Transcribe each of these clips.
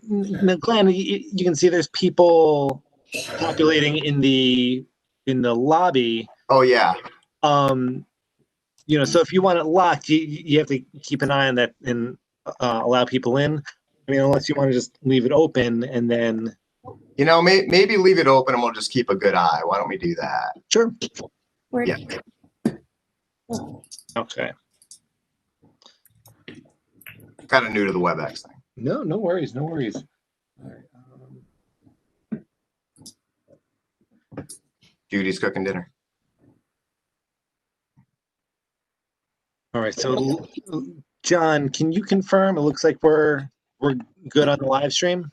Now, Glenn, you can see there's people populating in the lobby. Oh yeah. You know, so if you want it locked, you have to keep an eye on that and allow people in. I mean, unless you want to just leave it open and then. You know, maybe leave it open and we'll just keep a good eye. Why don't we do that? Sure. Yeah. Okay. Kind of new to the WebEx thing. No worries. No worries. All right. Judy's cooking dinner. All right. So, John, can you confirm? It looks like we're good on the live stream.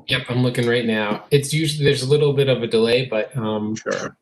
Yep, I'm looking right now. It's usually there's a little bit of a delay, but Sure.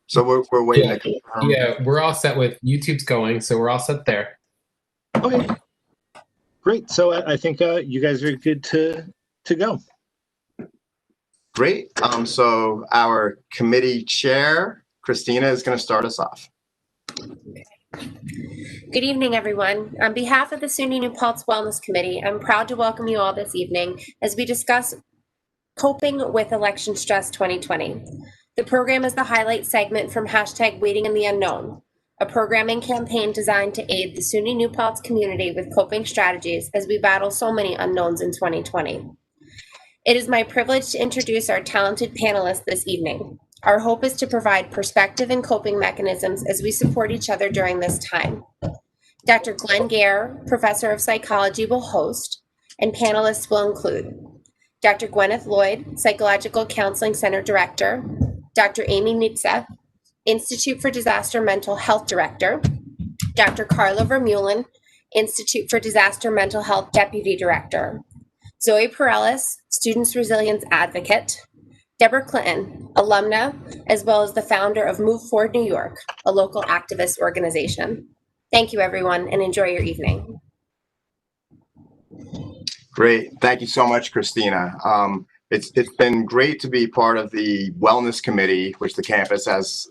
So we're waiting to confirm. Yeah, we're all set with YouTube's going, so we're all set there. Okay. Great. So I think you guys are good to go. Great. So our committee chair, Christina, is going to start us off. Good evening, everyone. On behalf of the SUNY New Paltz Wellness Committee, I'm proud to welcome you all this evening as we discuss Coping with Election Stress 2020. The program is the highlight segment from #Waiting in the Unknown, a programming campaign designed to aid the SUNY New Paltz community with coping strategies as we battle so many unknowns in 2020. It is my privilege to introduce our talented panelists this evening. Our hope is to provide perspective and coping mechanisms as we support each other during this time. Dr. Glenn Gare, Professor of Psychology, will host, and panelists will include Dr. Gwyneth Lloyd, Psychological Counseling Center Director, Dr. Amy Nitze, Institute for Disaster Mental Health Director, Dr. Carla Vermeulen, Institute for Disaster Mental Health Deputy Director, Zoe Perellis, Students Resilience Advocate, Deborah Clinton, alumna, as well as the founder of Move Forward New York, a local activist organization. Thank you, everyone, and enjoy your evening. Great. Thank you so much, Christina. It's been great to be part of the Wellness Committee, which the campus has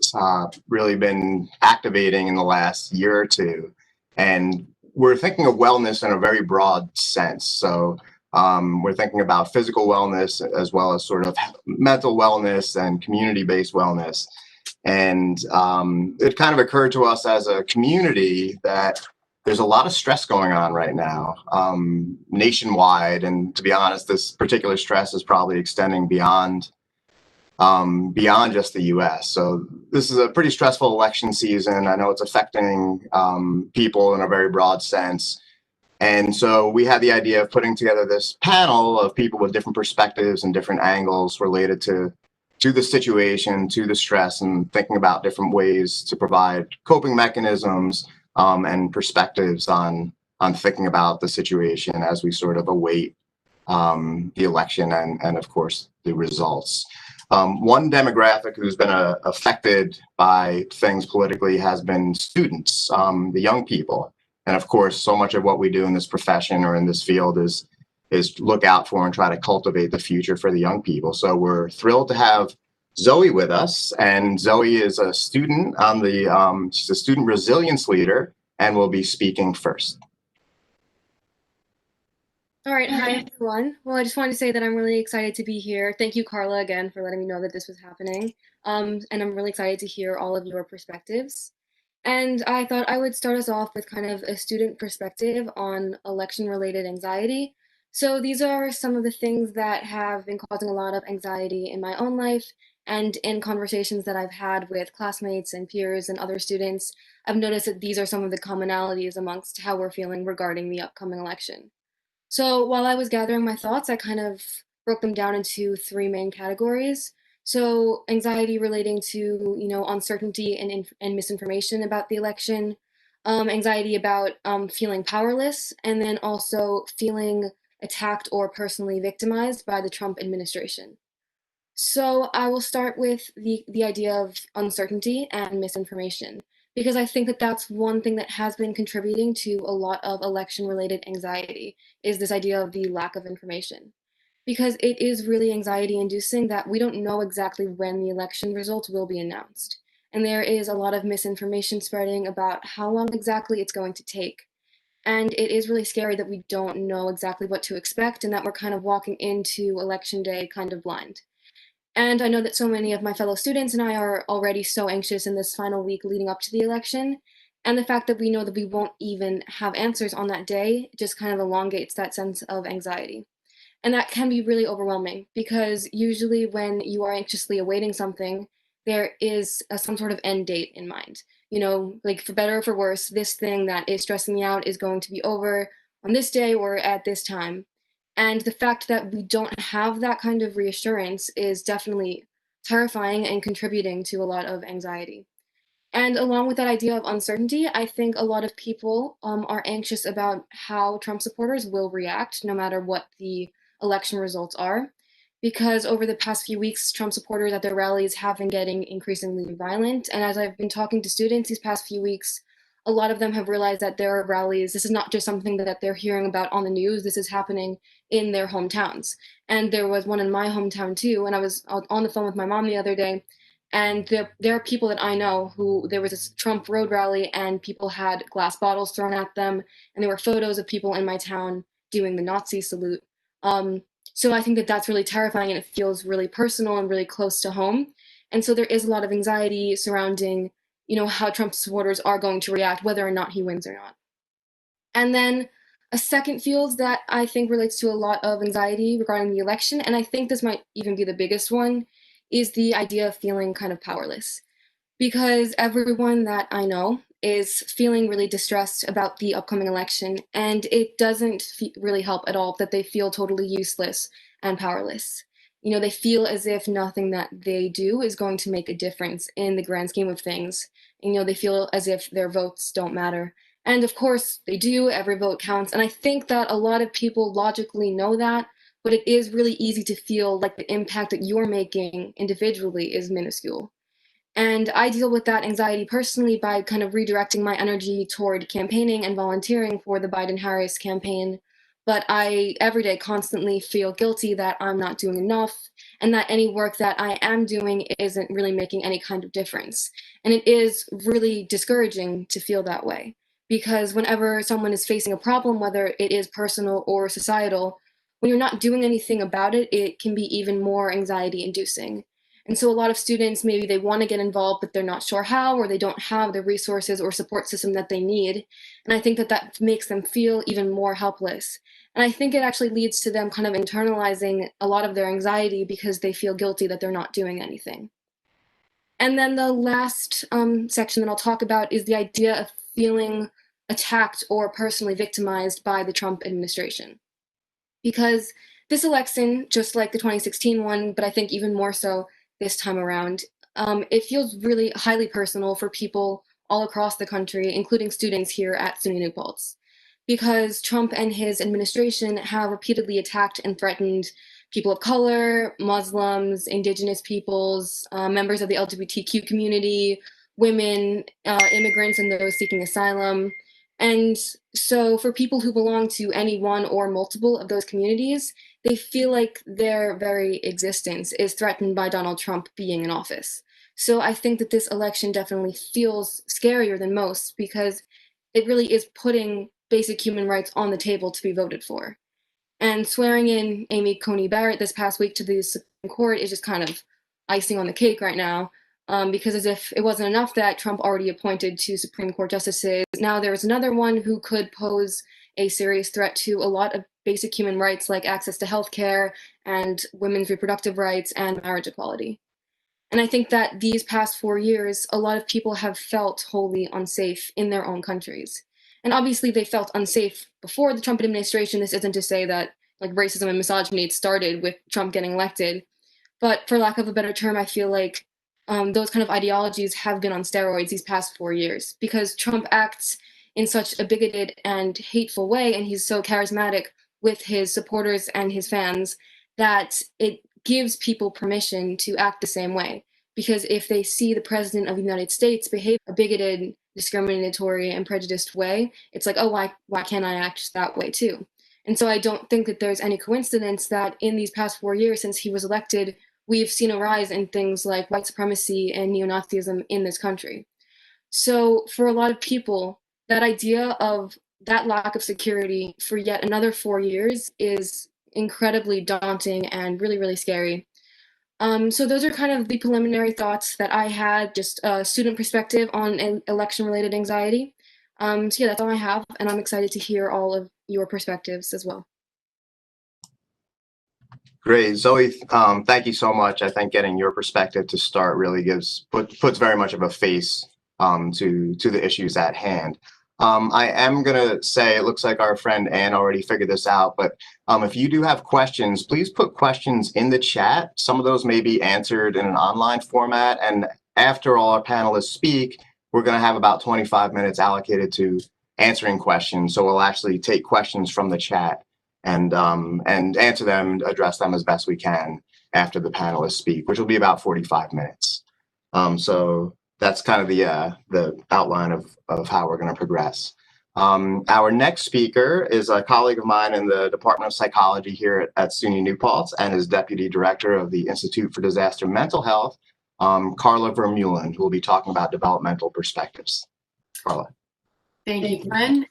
really been activating in the last year or two. And we're thinking of wellness in a very broad sense. So we're thinking about physical wellness as well as sort of mental wellness and community-based wellness. And it kind of occurred to us as a community that there's a lot of stress going on right now nationwide. And to be honest, this particular stress is probably extending beyond just the US. So this is a pretty stressful election season. I know it's affecting people in a very broad sense. And so we had the idea of putting together this panel of people with different perspectives and different angles related to the situation, to the stress, and thinking about different ways to provide coping mechanisms and perspectives on thinking about the situation as we sort of await the election and of course the results. One demographic who's been affected by things politically has been students, the young people. And of course, so much of what we do in this profession or in this field is look out for and try to cultivate the future for the young people. So we're thrilled to have Zoe with us, and Zoe is a student on the, she's a student resilience leader and will be speaking first. All right, hi everyone. Well, I just wanted to say that I'm really excited to be here. Thank you, Carla, again for letting me know that this was happening. And I'm really excited to hear all of your perspectives. And I thought I would start us off with kind of a student perspective on election-related anxiety. So these are some of the things that have been causing a lot of anxiety in my own life and in conversations that I've had with classmates and peers and other students. I've noticed that these are some of the commonalities amongst how we're feeling regarding the upcoming election. So while I was gathering my thoughts, I kind of broke them down into three main categories. So anxiety relating to, uncertainty and misinformation about the election, anxiety about feeling powerless, and then also feeling attacked or personally victimized by the Trump administration. So I will start with the idea of uncertainty and misinformation, because I think that that's one thing that has been contributing to a lot of election-related anxiety, is this idea of the lack of information. Because it is really anxiety-inducing that we don't know exactly when the election results will be announced. And there is a lot of misinformation spreading about how long exactly it's going to take. And it is really scary that we don't know exactly what to expect and that we're kind of walking into election day kind of blind. And I know that so many of my fellow students and I are already so anxious in this final week leading up to the election. And the fact that we know that we won't even have answers on that day just kind of elongates that sense of anxiety. And that can be really overwhelming because usually when you are anxiously awaiting something, there is some sort of end date in mind. Like for better or for worse, this thing that is stressing me out is going to be over on this day or at this time. And the fact that we don't have that kind of reassurance is definitely terrifying and contributing to a lot of anxiety. And along with that idea of uncertainty, I think a lot of people are anxious about how Trump supporters will react no matter what the election results are. Because over the past few weeks, Trump supporters at their rallies have been getting increasingly violent. And as I've been talking to students these past few weeks, a lot of them have realized that their rallies, this is not just something that they're hearing about on the news, this is happening in their hometowns. And there was one in my hometown too. And I was on the phone with my mom the other day, and there are people that I know who there was this Trump road rally and people had glass bottles thrown at them, and there were photos of people in my town doing the Nazi salute. So I think that that's really terrifying and it feels really personal and really close to home. And so there is a lot of anxiety surrounding, how Trump supporters are going to react, whether or not he wins or not. And then a second field that I think relates to a lot of anxiety regarding the election, and I think this might even be the biggest one, is the idea of feeling kind of powerless. Because everyone that I know is feeling really distressed about the upcoming election, and it doesn't really help at all that they feel totally useless and powerless. They feel as if nothing that they do is going to make a difference in the grand scheme of things. They feel as if their votes don't matter. And of course, they do, every vote counts. And I think that a lot of people logically know that, but it is really easy to feel like the impact that you're making individually is minuscule. And I deal with that anxiety personally by kind of redirecting my energy toward campaigning and volunteering for the Biden-Harris campaign. But I every day constantly feel guilty that I'm not doing enough and that any work that I am doing isn't really making any kind of difference. And it is really discouraging to feel that way because whenever someone is facing a problem, whether it is personal or societal, when you're not doing anything about it, it can be even more anxiety inducing. And so a lot of students, maybe they want to get involved, but they're not sure how, or they don't have the resources or support system that they need. And I think that that makes them feel even more helpless. And I think it actually leads to them kind of internalizing a lot of their anxiety because they feel guilty that they're not doing anything. And then the last section that I'll talk about is the idea of feeling attacked or personally victimized by the Trump administration. Because this election, just like the 2016 one, but I think even more so this time around, it feels really highly personal for people all across the country, including students here at SUNY New Paltz. Because Trump and his administration have repeatedly attacked and threatened people of color, Muslims, indigenous peoples, members of the LGBTQ community, women, immigrants, and those seeking asylum. And so for people who belong to any one or multiple of those communities, they feel like their very existence is threatened by Donald Trump being in office. So I think that this election definitely feels scarier than most because it really is putting basic human rights on the table to be voted for. And swearing in Amy Coney Barrett this past week to the Supreme Court is just kind of icing on the cake right now, because as if it wasn't enough that Trump already appointed 2 Supreme Court justices, now there's another one who could pose a serious threat to a lot of basic human rights like access to health care and women's reproductive rights and marriage equality. And I think that these past 4 years, a lot of people have felt wholly unsafe in their own countries. And obviously, they felt unsafe before the Trump administration. This isn't to say that like racism and misogyny started with Trump getting elected, but for lack of a better term, I feel like those kind of ideologies have been on steroids these past 4 years because Trump acts in such a bigoted and hateful way, and he's so charismatic with his supporters and his fans that it gives people permission to act the same way. Because if they see the president of the United States behave a bigoted, discriminatory, and prejudiced way, it's like, oh, why can't I act that way too? And so I don't think that there's any coincidence that in these past 4 years since he was elected, we've seen a rise in things like white supremacy and neo-Nazism in this country. So for a lot of people, that idea of that lack of security for yet another 4 years is incredibly daunting and really, really scary. So those are kind of the preliminary thoughts that I had, just a student perspective on election-related anxiety. So yeah, that's all I have, and I'm excited to hear all of your perspectives as well. Great, Zoe. Thank you so much. I think getting your perspective to start really puts very much of a face to the issues at hand. I am gonna say it looks like our friend Ann already figured this out, but if you do have questions, please put questions in the chat. Some of those may be answered in an online format, and after all our panelists speak, we're gonna have about 25 minutes allocated to answering questions. So we'll actually take questions from the chat and answer them and address them as best we can after the panelists speak, which will be about 45 minutes. So that's kind of the outline of how we're going to progress. Our next speaker is a colleague of mine in the Department of Psychology here at SUNY New Paltz and is Deputy Director of the Institute for Disaster Mental Health, Carla Vermeulen, who will be talking about developmental perspectives. Carla. Thank you, Glenn.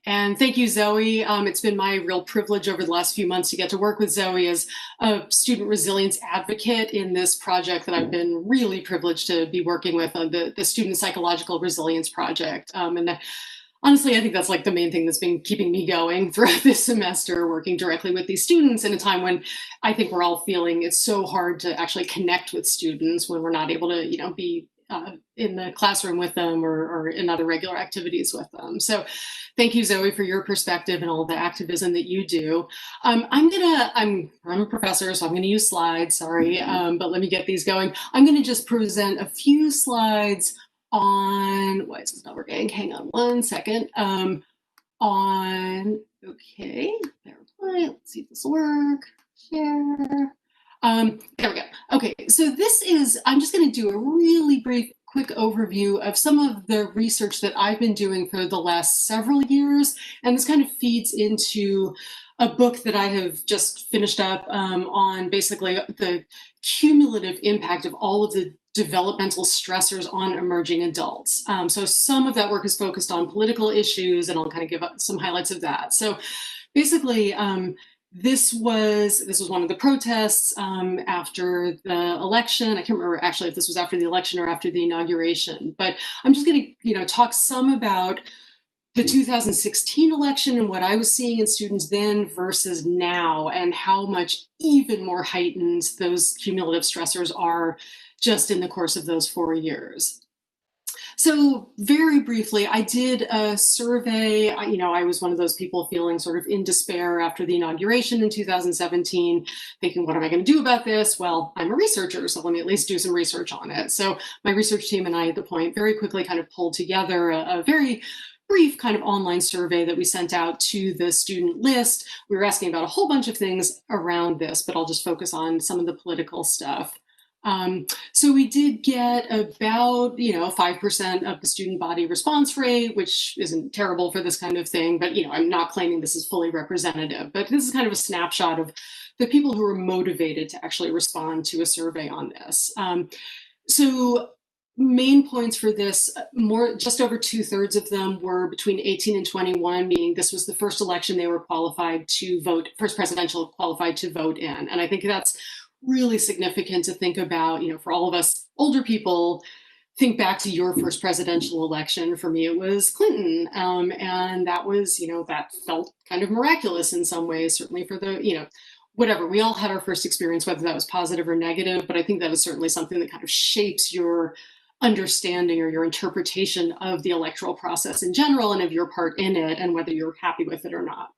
And thank you, Zoe. It's been my real privilege over the last few months to get to work with Zoe as a student resilience advocate in this project that I've been really privileged to be working with on the Student Psychological Resilience Project. Honestly, I think that's like the main thing that's been keeping me going throughout this semester, working directly with these students in a time when I think we're all feeling it's so hard to actually connect with students when we're not able to, be in the classroom with them or in other regular activities with them. So thank you, Zoe, for your perspective and all the activism that you do. I'm a professor, so I'm going to use slides, sorry, but let me get these going. I'm going to just present a few slides on, why is this not working? Hang on one second. Okay, let's see if this will work. Share. There we go. Okay, so I'm just going to do a really brief, quick overview of some of the research that I've been doing for the last several years. And this kind of feeds into a book that I have just finished up on basically the cumulative impact of all of the developmental stressors on emerging adults. So some of that work is focused on political issues, and I'll kind of give some highlights of that. So basically, this was one of the protests after the election. I can't remember actually if this was after the election or after the inauguration, but I'm just going to talk some about the 2016 election and what I was seeing in students then versus now, and how much even more heightened those cumulative stressors are just in the course of those 4 years. So very briefly, I did a survey. I was one of those people feeling sort of in despair after the inauguration in 2017, thinking, what am I going to do about this? Well, I'm a researcher, so let me at least do some research on it. So my research team and I at the point very quickly kind of pulled together a very brief kind of online survey that we sent out to the student list. We were asking about a whole bunch of things around this, but I'll just focus on some of the political stuff. So we did get about, 5% of the student body response rate, which isn't terrible for this kind of thing, but, I'm not claiming this is fully representative, but this is kind of a snapshot of the people who were motivated to actually respond to a survey on this. So main points for this, just over 2/3 of them were between 18 and 21, meaning this was the first election they were qualified to vote, first presidential qualified to vote in. And I think that's really significant to think about, for all of us older people. Think back to your first presidential election. For me, it was Clinton. And that was, that felt kind of miraculous in some ways, certainly for the, whatever. We all had our first experience, whether that was positive or negative, but I think that is certainly something that kind of shapes your understanding or your interpretation of the electoral process in general and of your part in it and whether you're happy with it or not.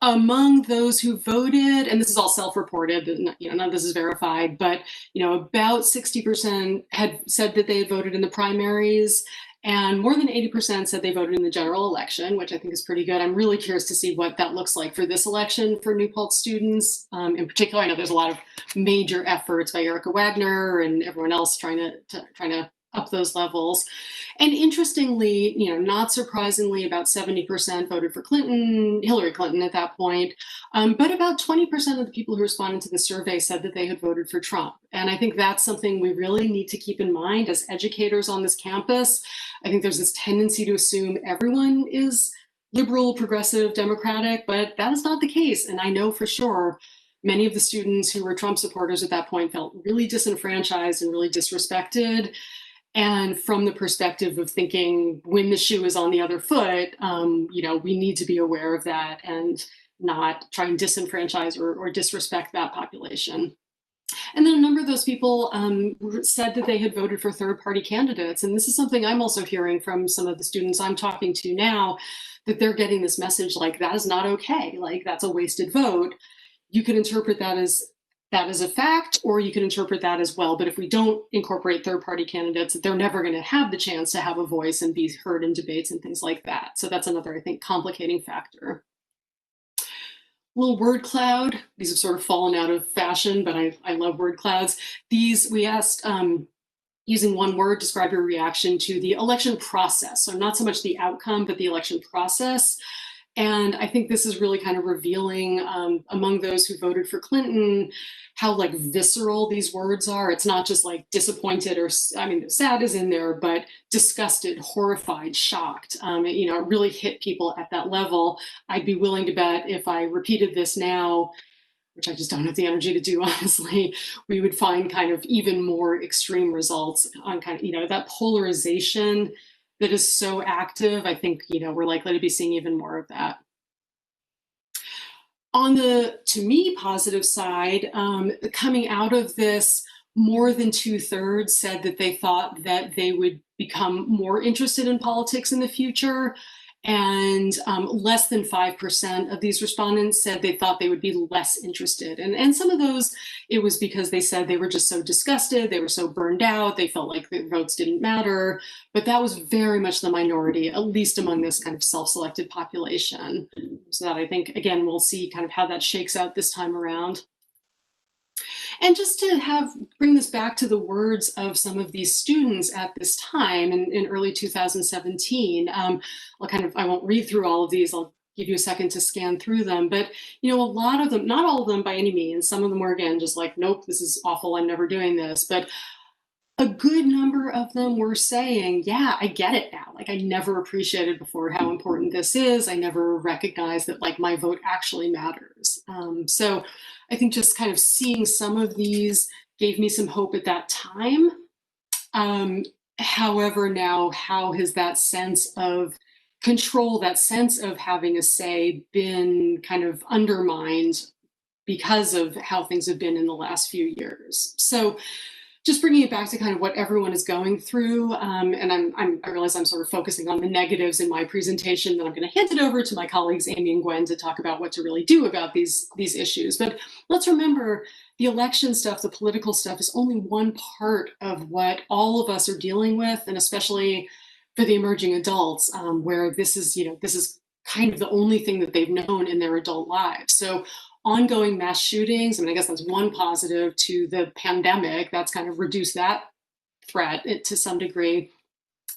Among those who voted, and this is all self-reported, none of this is verified, but about 60% had said that they had voted in the primaries, and more than 80% said they voted in the general election, which I think is pretty good. I'm really curious to see what that looks like for this election for New Paltz students. In particular, I know there's a lot of major efforts by Erica Wagner and everyone else trying to up those levels. And interestingly, not surprisingly, about 70% voted for Hillary Clinton at that point. But about 20% of the people who responded to the survey said that they had voted for Trump. And I think that's something we really need to keep in mind as educators on this campus. I think there's this tendency to assume everyone is liberal, progressive, democratic, but that is not the case. And I know for sure many of the students who were Trump supporters at that point felt really disenfranchised and really disrespected. And from the perspective of thinking when the shoe is on the other foot, we need to be aware of that and not try and disenfranchise or disrespect that population. And then a number of those people said that they had voted for third-party candidates. And this is something I'm also hearing from some of the students I'm talking to now, that they're getting this message like, that is not okay, like that's a wasted vote. You can interpret that as a fact, or you can interpret that as, well, but if we don't incorporate third-party candidates, they're never going to have the chance to have a voice and be heard in debates and things like that. So that's another, I think, complicating factor. Little word cloud. These have sort of fallen out of fashion, but I love word clouds. These, we asked, using one word, describe your reaction to the election process. So not so much the outcome, but the election process. And I think this is really kind of revealing among those who voted for Clinton how like visceral these words are. It's not just like disappointed or, sad is in there, but disgusted, horrified, shocked. It really hit people at that level. I'd be willing to bet if I repeated this now, which I just don't have the energy to do, honestly, we would find kind of even more extreme results on kind of, that polarization that is so active. I think, we're likely to be seeing even more of that. On the, to me, positive side, coming out of this, more than 2/3 said that they thought that they would become more interested in politics in the future. And less than 5% of these respondents said they thought they would be less interested. And some of those, it was because they said they were just so disgusted, they were so burned out, they felt like their votes didn't matter. But that was very much the minority, at least among this kind of self-selected population. So that I think, again, we'll see kind of how that shakes out this time around. And just to bring this back to the words of some of these students at this time in early 2017, I won't read through all of these, I'll give you a second to scan through them, but a lot of them, not all of them by any means, some of them were again, just like, nope, this is awful, I'm never doing this, but a good number of them were saying, yeah, I get it now. Like I never appreciated before how important this is. I never recognized that like my vote actually matters. So I think just kind of seeing some of these gave me some hope at that time. However, now how has that sense of control, that sense of having a say been kind of undermined because of how things have been in the last few years? So just bringing it back to kind of what everyone is going through, and I realize I'm sort of focusing on the negatives in my presentation, then I'm going to hand it over to my colleagues Amy and Gwen to talk about what to really do about these issues. But let's remember, the election stuff, the political stuff is only one part of what all of us are dealing with, and especially for the emerging adults, where this is kind of the only thing that they've known in their adult lives. So ongoing mass shootings, I guess that's one positive to the pandemic. That's kind of reduced that threat to some degree.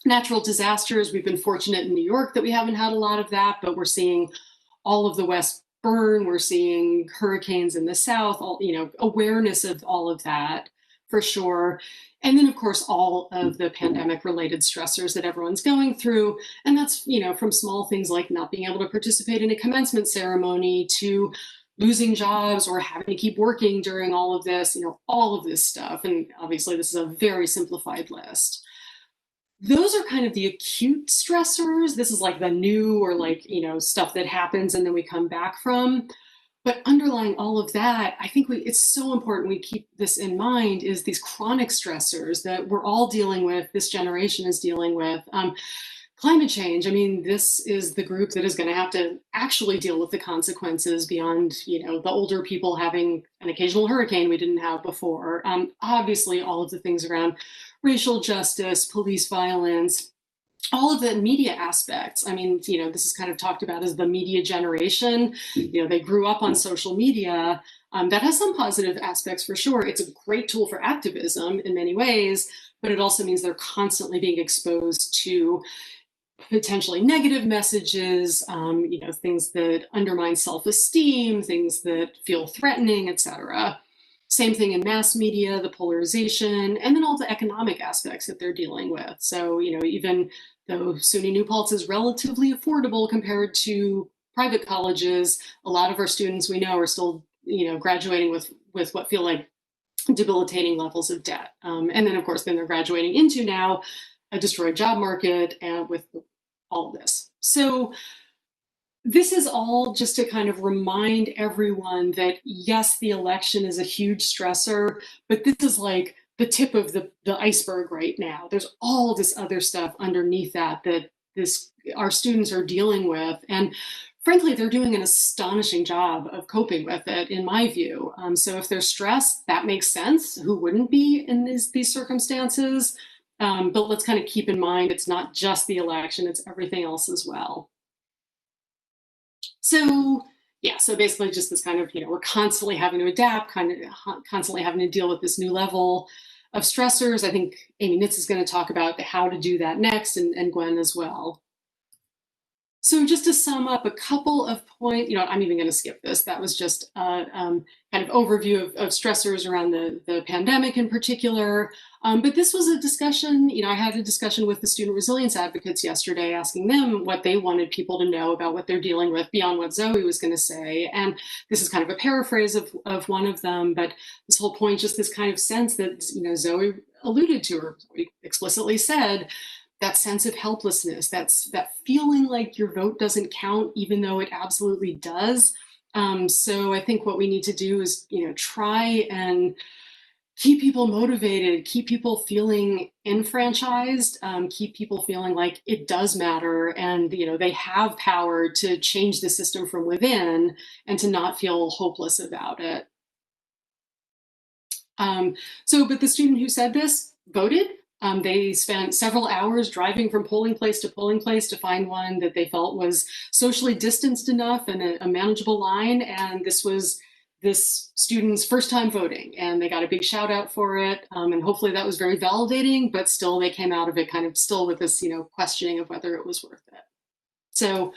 Natural disasters, we've been fortunate in New York that we haven't had a lot of that, but we're seeing all of the West burn. We're seeing hurricanes in the South, awareness of all of that for sure. And then, of course, all of the pandemic-related stressors that everyone's going through. And that's, from small things like not being able to participate in a commencement ceremony to losing jobs or having to keep working during all of this, all of this stuff. And obviously, this is a very simplified list. Those are kind of the acute stressors. This is like the new or stuff that happens and then we come back from. But underlying all of that, I think it's so important we keep this in mind is these chronic stressors that we're all dealing with, this generation is dealing with. Climate change, this is the group that is going to have to actually deal with the consequences beyond, the older people having an occasional hurricane we didn't have before. Obviously, all of the things around racial justice, police violence, all of the media aspects. This is kind of talked about as the media generation. They grew up on social media. That has some positive aspects for sure. It's a great tool for activism in many ways, but it also means they're constantly being exposed to potentially negative messages, things that undermine self-esteem, things that feel threatening, etc. Same thing in mass media, the polarization, and then all the economic aspects that they're dealing with. So, even though SUNY New Paltz is relatively affordable compared to private colleges, a lot of our students we know are still, graduating with what feel like debilitating levels of debt. And then, of course, they're graduating into now a destroyed job market and with all of this. So this is all just to kind of remind everyone that, yes, the election is a huge stressor, but this is like the tip of the iceberg right now. There's all this other stuff underneath that our students are dealing with. And frankly, they're doing an astonishing job of coping with it, in my view. So if they're stressed, that makes sense. Who wouldn't be in these circumstances? But let's kind of keep in mind, it's not just the election, it's everything else as well. So yeah, so basically just this kind of, we're constantly having to adapt, constantly having to deal with this new level of stressors. I think Amy Nitz is going to talk about how to do that next, and Gwen as well. So just to sum up a couple of points, I'm even going to skip this. That was just a kind of overview of stressors around the pandemic in particular. But this was a discussion, I had a discussion with the student resilience advocates yesterday, asking them what they wanted people to know about what they're dealing with beyond what Zoe was going to say. And this is kind of a paraphrase of one of them, but this whole point, just this kind of sense that, Zoe alluded to, or explicitly said, that sense of helplessness, that feeling like your vote doesn't count, even though it absolutely does. So I think what we need to do is, try and keep people motivated, keep people feeling enfranchised, keep people feeling like it does matter, and they have power to change the system from within, and to not feel hopeless about it. But the student who said this voted. They spent several hours driving from polling place to find one that they felt was socially distanced enough and a manageable line. And this was this student's first time voting, and they got a big shout out for it. And hopefully that was very validating, but still they came out of it kind of still with this, questioning of whether it was worth it. So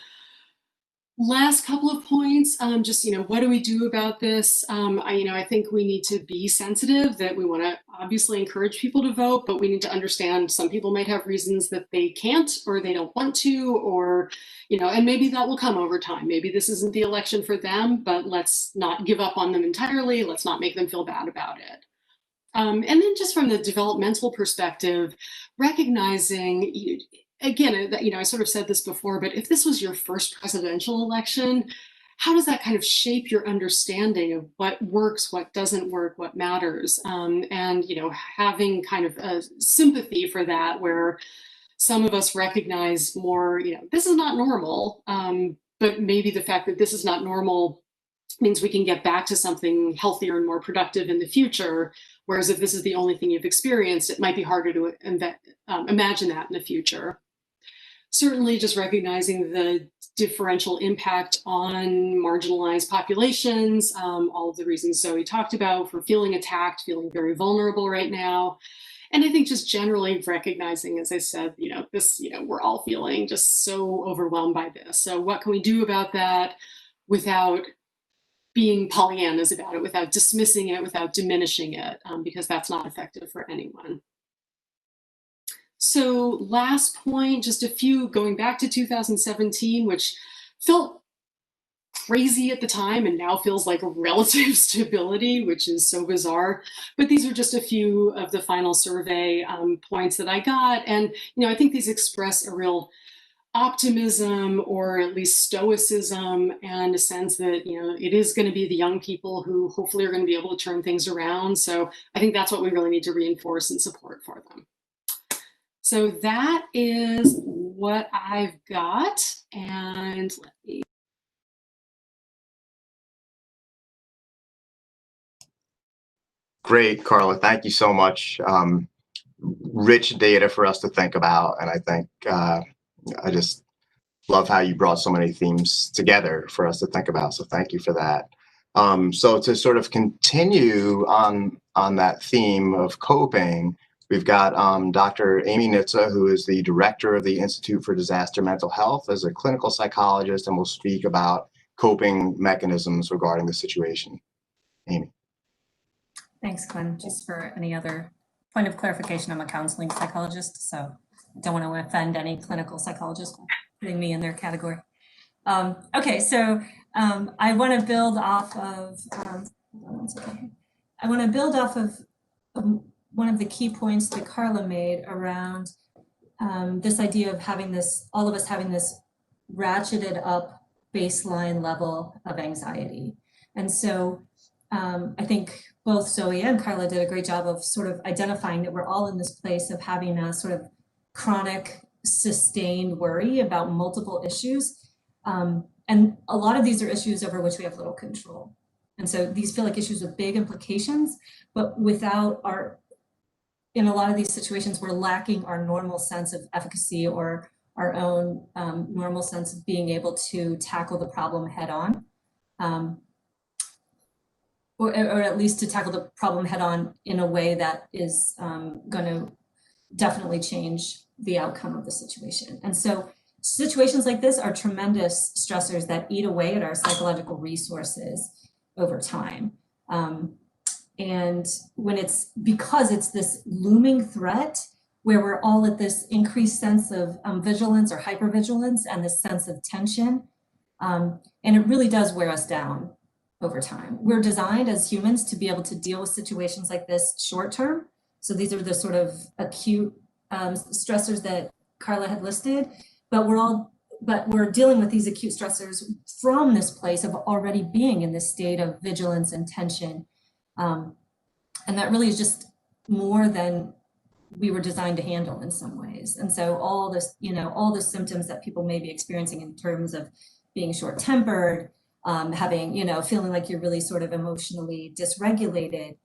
last couple of points, just, what do we do about this? I think we need to be sensitive, that we want to obviously encourage people to vote, but we need to understand some people might have reasons that they can't, or they don't want to, or, and maybe that will come over time. Maybe this isn't the election for them, but let's not give up on them entirely. Let's not make them feel bad about it. And then just from the developmental perspective, recognizing, again, I sort of said this before, but if this was your first presidential election, how does that kind of shape your understanding of what works, what doesn't work, what matters? And, having kind of a sympathy for that, where some of us recognize more, this is not normal, but maybe the fact that this is not normal means we can get back to something healthier and more productive in the future. Whereas if this is the only thing you've experienced, it might be harder to imagine that in the future. Certainly just recognizing the differential impact on marginalized populations, all of the reasons Zoe talked about for feeling attacked, feeling very vulnerable right now. And I think just generally recognizing, as I said, this, we're all feeling just so overwhelmed by this. So what can we do about that without being Pollyannas about it, without dismissing it, without diminishing it, because that's not effective for anyone. So last point, just a few going back to 2017, which felt crazy at the time and now feels like relative stability, which is so bizarre. But these are just a few of the final survey points that I got. And, I think these express a real optimism, or at least stoicism, and a sense that, it is going to be the young people who hopefully are going to be able to turn things around. So I think that's what we really need to reinforce and support for them. So that is what I've got. And let me. Great, Carla. Thank you so much. Rich data for us to think about. And I think I just love how you brought so many themes together for us to think about. So thank you for that. So to sort of continue on that theme of coping, we've got Dr. Amy Nitza, who is the director of the Institute for Disaster Mental Health, as a clinical psychologist, and will speak about coping mechanisms regarding the situation. Amy. Thanks, Glenn. Just for any other point of clarification, I'm a counseling psychologist, so I don't want to offend any clinical psychologist by putting me in their category. Okay, so I want to build off of one of the key points that Carla made around this idea of having this, all of us having this ratcheted up baseline level of anxiety. And so I think both Zoe and Carla did a great job of sort of identifying that we're all in this place of having a sort of chronic, sustained worry about multiple issues. And a lot of these are issues over which we have little control. And so these feel like issues with big implications, but without in a lot of these situations, we're lacking our normal sense of efficacy, or our own normal sense of being able to tackle the problem head on. Or at least to tackle the problem head on in a way that is going to definitely change the outcome of the situation. And so situations like this are tremendous stressors that eat away at our psychological resources over time. And when because it's this looming threat where we're all at this increased sense of vigilance or hypervigilance, and this sense of tension, and it really does wear us down over time. We're designed as humans to be able to deal with situations like this short term. So these are the sort of acute stressors that Carla had listed, but we're dealing with these acute stressors from this place of already being in this state of vigilance and tension. And that really is just more than we were designed to handle in some ways. And so all this, all the symptoms that people may be experiencing in terms of being short-tempered, having, feeling like you're really sort of emotionally dysregulated,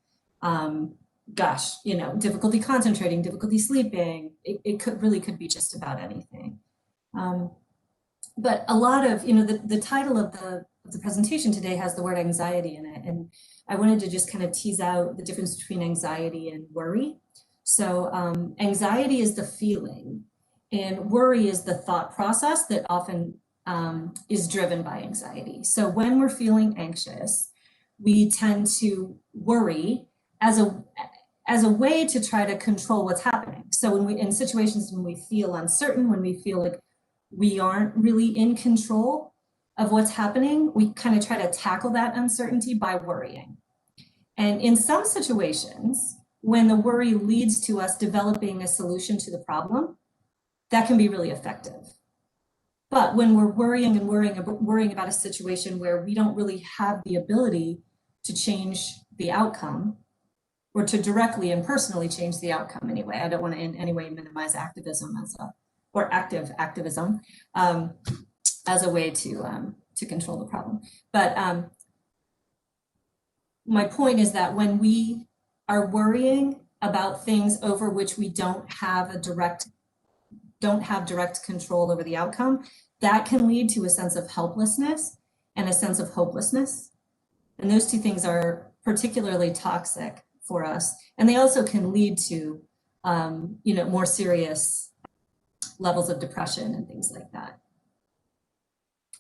difficulty concentrating, difficulty sleeping, it could be just about anything. But a lot of, the title of the presentation today has the word anxiety in it. And I wanted to just kind of tease out the difference between anxiety and worry. So anxiety is the feeling, and worry is the thought process that often is driven by anxiety. So when we're feeling anxious, we tend to worry as a way to try to control what's happening. So in situations when we feel uncertain, when we feel like we aren't really in control of what's happening, we kind of try to tackle that uncertainty by worrying. And in some situations, when the worry leads to us developing a solution to the problem, that can be really effective. But when we're worrying about a situation where we don't really have the ability to change the outcome, or to directly and personally change the outcome anyway, I don't want to in any way minimize activism active activism as a way to control the problem. But my point is that when we are worrying about things over which we don't have direct control over the outcome, that can lead to a sense of helplessness and a sense of hopelessness. And those two things are particularly toxic for us. And they also can lead to, more serious levels of depression and things like that.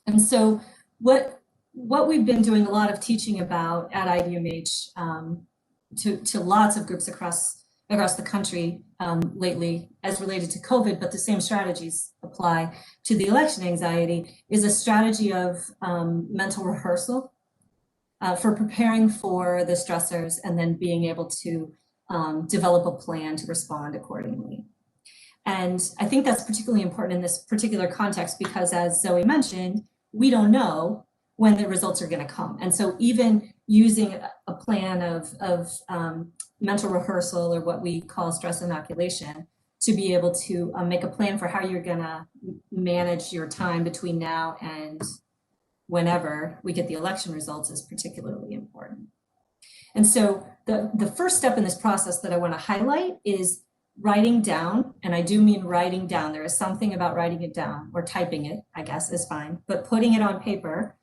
And so what what we've been doing a lot of teaching about at IDMH to lots of groups across the country lately as related to COVID, but the same strategies apply to the election anxiety, is a strategy of mental rehearsal for preparing for the stressors and then being able to develop a plan to respond accordingly. And I think that's particularly important in this particular context because, as Zoe mentioned, we don't know when the results are going to come. And so even using a plan of mental rehearsal, or what we call stress inoculation, to be able to make a plan for how you're going to manage your time between now and whenever we get the election results is particularly important. And so the first step in this process that I want to highlight is writing down, and I do mean writing down. There is something about writing it down, or typing it, I guess, is fine, but putting it on paper,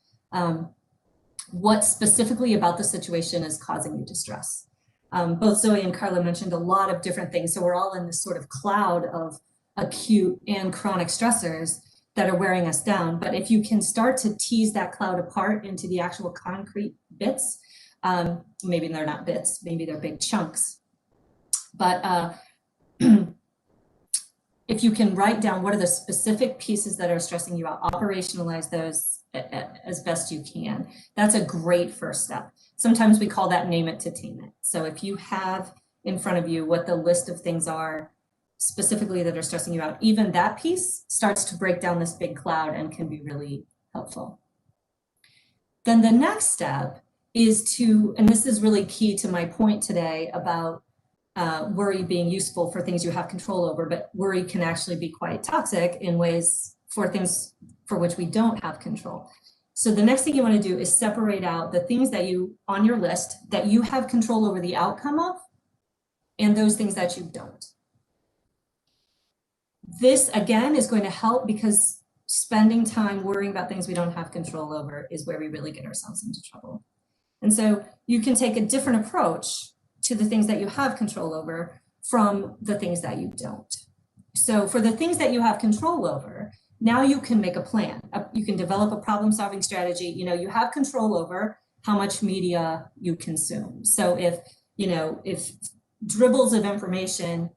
what specifically about the situation is causing you distress. Both Zoe and Carla mentioned a lot of different things, so we're all in this sort of cloud of acute and chronic stressors that are wearing us down. But if you can start to tease that cloud apart into the actual concrete bits, maybe they're not bits, maybe they're big chunks, but if you can write down what are the specific pieces that are stressing you out, operationalize those as best you can. That's a great first step. Sometimes we call that name it to tame it. So if you have in front of you what the list of things are specifically that are stressing you out, even that piece starts to break down this big cloud and can be really helpful. Then the next step is to, and this is really key to my point today about worry being useful for things you have control over, but worry can actually be quite toxic in ways for things for which we don't have control. So the next thing you want to do is separate out the things that you, on your list, that you have control over the outcome of, and those things that you don't. This, again, is going to help because spending time worrying about things we don't have control over is where we really get ourselves into trouble. And so you can take a different approach to the things that you have control over from the things that you don't. So for the things that you have control over, now you can make a plan. You can develop a problem-solving strategy. You know, you have control over how much media you consume. So if dribbles of information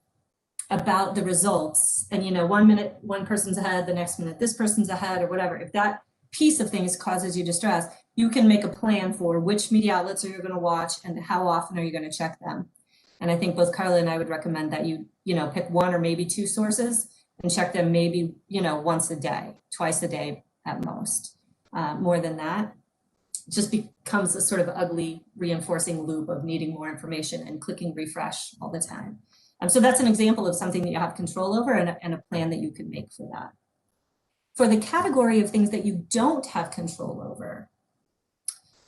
about the results, and 1 minute one person's ahead, the next minute this person's ahead, or whatever, if that piece of things causes you distress, you can make a plan for which media outlets are you going to watch and how often are you going to check them. And I think both Carla and I would recommend that you pick one or maybe two sources and check them maybe once a day, twice a day at most. More than that, it just becomes a sort of ugly reinforcing loop of needing more information and clicking refresh all the time. So that's an example of something that you have control over and a plan that you can make for that. For the category of things that you don't have control over,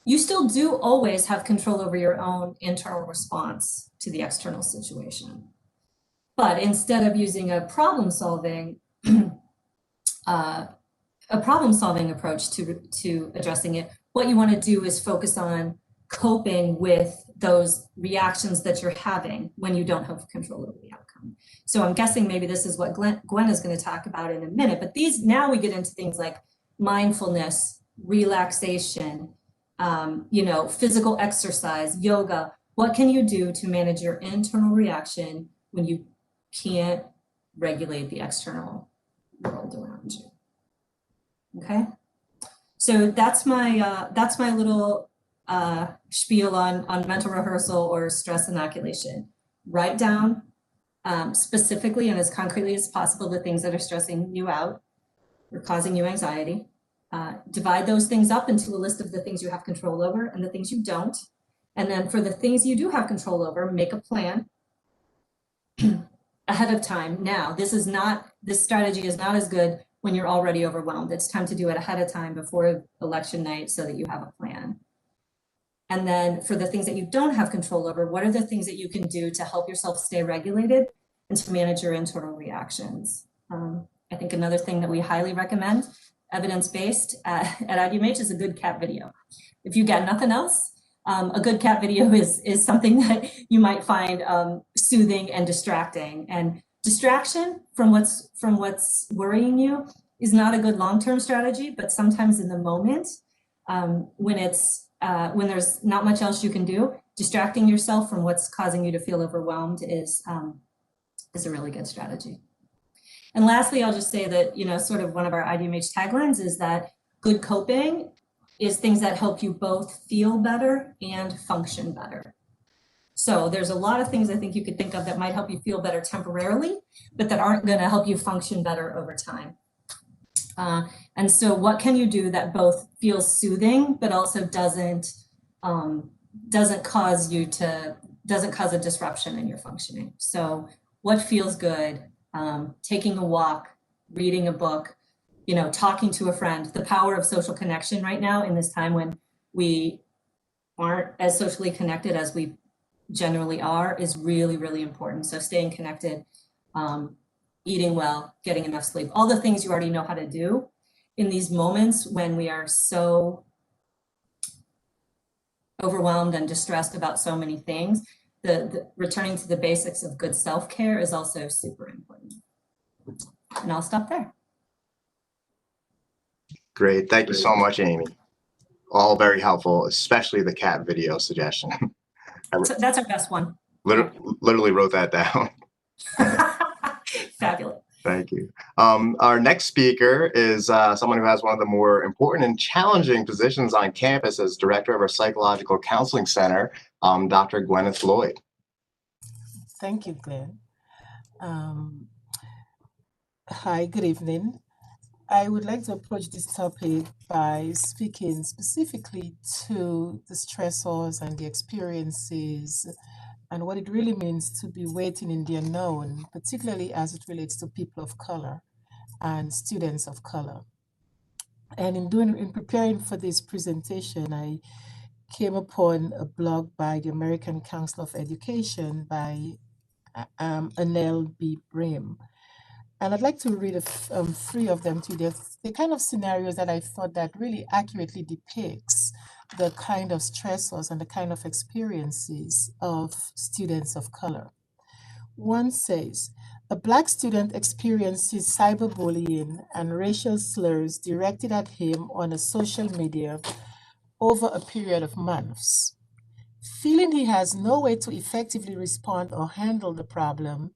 you still do always have control over your own internal response to the external situation. But instead of using a problem-solving approach to addressing it, what you want to do is focus on coping with those reactions that you're having when you don't have control over the outcome. So I'm guessing maybe this is what Gwen is going to talk about in a minute, but now we get into things like mindfulness, relaxation, physical exercise, yoga. What can you do to manage your internal reaction when you can't regulate the external world around you? Okay, so that's my little spiel on mental rehearsal or stress inoculation. Write down specifically and as concretely as possible the things that are stressing you out or causing you anxiety. Divide those things up into a list of the things you have control over and the things you don't. And then for the things you do have control over, make a plan ahead of time. Now, this strategy is not as good when you're already overwhelmed. It's time to do it ahead of time before election night so that you have a plan. And then for the things that you don't have control over, what are the things that you can do to help yourself stay regulated and to manage your internal reactions? I think another thing that we highly recommend, evidence-based at IDMH, is a good cat video. If you got nothing else, a good cat video is something that you might find soothing and distracting. And distraction from what's worrying you is not a good long-term strategy, but sometimes in the moment, when there's not much else you can do, distracting yourself from what's causing you to feel overwhelmed is a really good strategy. And lastly, I'll just say that, sort of one of our IDMH taglines is that good coping is things that help you both feel better and function better. So there's a lot of things I think you could think of that might help you feel better temporarily, but that aren't going to help you function better over time. And so what can you do that both feels soothing, but also doesn't cause a disruption in your functioning? So what feels good? Taking a walk, reading a book, talking to a friend. The power of social connection right now in this time when we aren't as socially connected as we generally are is really, really important. So staying connected, eating well, getting enough sleep, all the things you already know how to do in these moments when we are so overwhelmed and distressed about so many things. The returning to the basics of good self-care is also super important. And I'll stop there. Great. Thank you so much, Amy. All very helpful, especially the cat video suggestion. So that's our best one. Literally wrote that down. Fabulous. Thank you. Our next speaker is someone who has one of the more important and challenging positions on campus as director of our Psychological Counseling Center, Dr. Gwyneth Lloyd. Thank you, Glenn. Hi, good evening. I would like to approach this topic by speaking specifically to the stressors and the experiences and what it really means to be waiting in the unknown, particularly as it relates to people of color and students of color. And in preparing for this presentation, I came upon a blog by the American Council of Education by Anel B. Brim. And I'd like to read 3 of them to you. They're the kind of scenarios that I thought that really accurately depicts the kind of stressors and the kind of experiences of students of color. One says, a Black student experiences cyberbullying and racial slurs directed at him on a social media over a period of months. Feeling he has no way to effectively respond or handle the problem,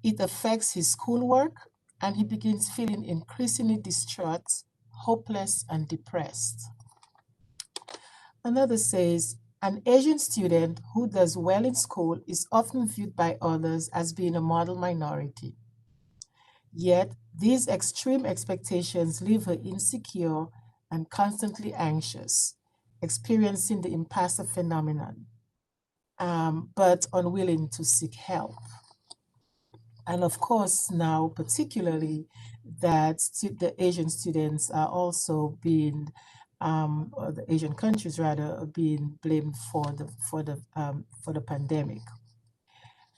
it affects his schoolwork, and he begins feeling increasingly distraught, hopeless, and depressed. Another says, an Asian student who does well in school is often viewed by others as being a model minority. Yet, these extreme expectations leave her insecure and constantly anxious, experiencing the imposter phenomenon, but unwilling to seek help. And of course, now particularly that the Asian students are also being, or the Asian countries rather, are being blamed for the pandemic.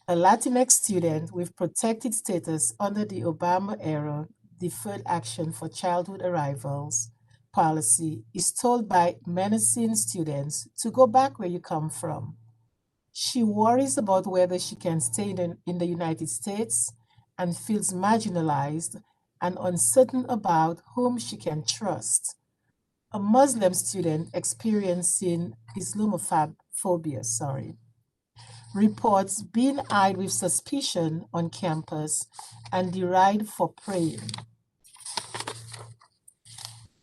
A Latinx student with protected status under the Obama era Deferred Action for Childhood Arrivals policy is told by menacing students to go back where you come from. She worries about whether she can stay in the United States and feels marginalized and uncertain about whom she can trust. A Muslim student experiencing Islamophobia, reports being eyed with suspicion on campus and derided for praying.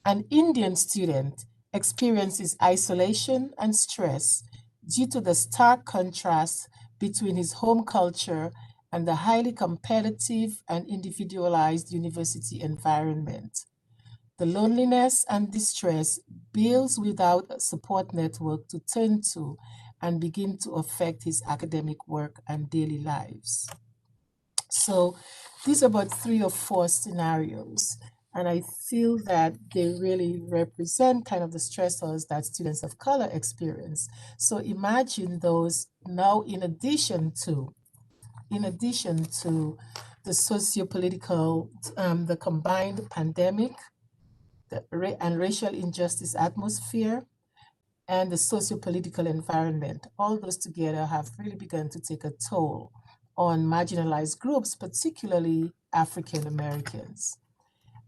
An Indian student experiences isolation and stress due to the stark contrast between his home culture and the highly competitive and individualized university environment. The loneliness and distress builds without a support network to turn to and begin to affect his academic work and daily lives. So these are about 3 or 4 scenarios. And I feel that they really represent kind of the stressors that students of color experience. So imagine those now in addition to the socio-political, the combined pandemic and racial injustice atmosphere and the socio-political environment. All those together have really begun to take a toll on marginalized groups, particularly African Americans.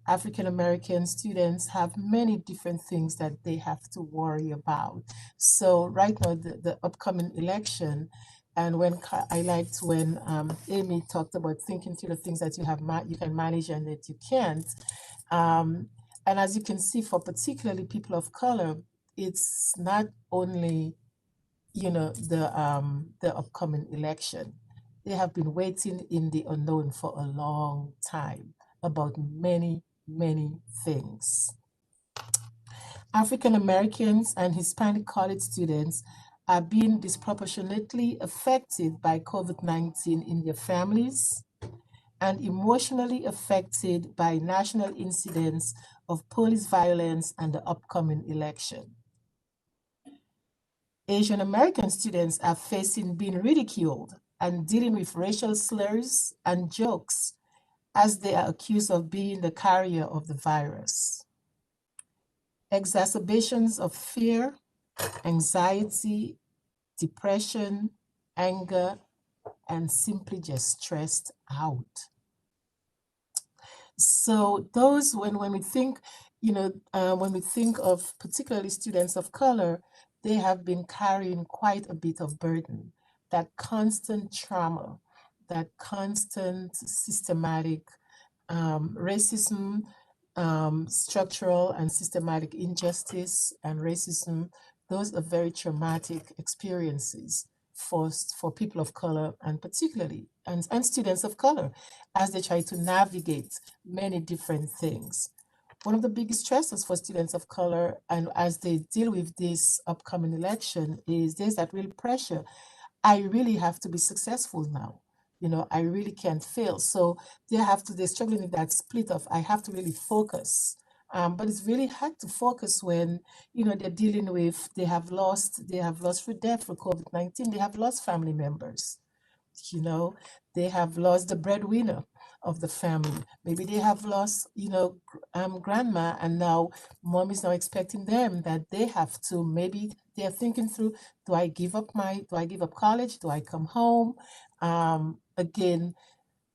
African American students have many different things that they have to worry about. So right now, the upcoming election, and I liked when Amy talked about thinking through the things that you can manage and that you can't. And as you can see, for particularly people of color, it's not only the upcoming election. They have been waiting in the unknown for a long time about many, many things. African Americans and Hispanic college students are being disproportionately affected by COVID-19 in their families and emotionally affected by national incidents of police violence and the upcoming election. Asian American students are facing being ridiculed and dealing with racial slurs and jokes as they are accused of being the carrier of the virus. Exacerbations of fear, anxiety, depression, anger, and simply just stressed out. So those, when we think, when we think of particularly students of color, they have been carrying quite a bit of burden, that constant trauma, that constant systematic racism, structural and systematic injustice and racism. Those are very traumatic experiences for people of color, and particularly and students of color, as they try to navigate many different things. One of the biggest stresses for students of color, and as they deal with this upcoming election, is there's that real pressure. I really have to be successful now. I really can't fail. So they're struggling with that split of, I have to really focus. But it's really hard to focus when, they're dealing with, they have lost through death for COVID-19, they have lost family members. They have lost the breadwinner of the family. Maybe they have lost, grandma, and now mom is now expecting them that they have to, maybe they're thinking through, do I give up college? Do I come home? Again,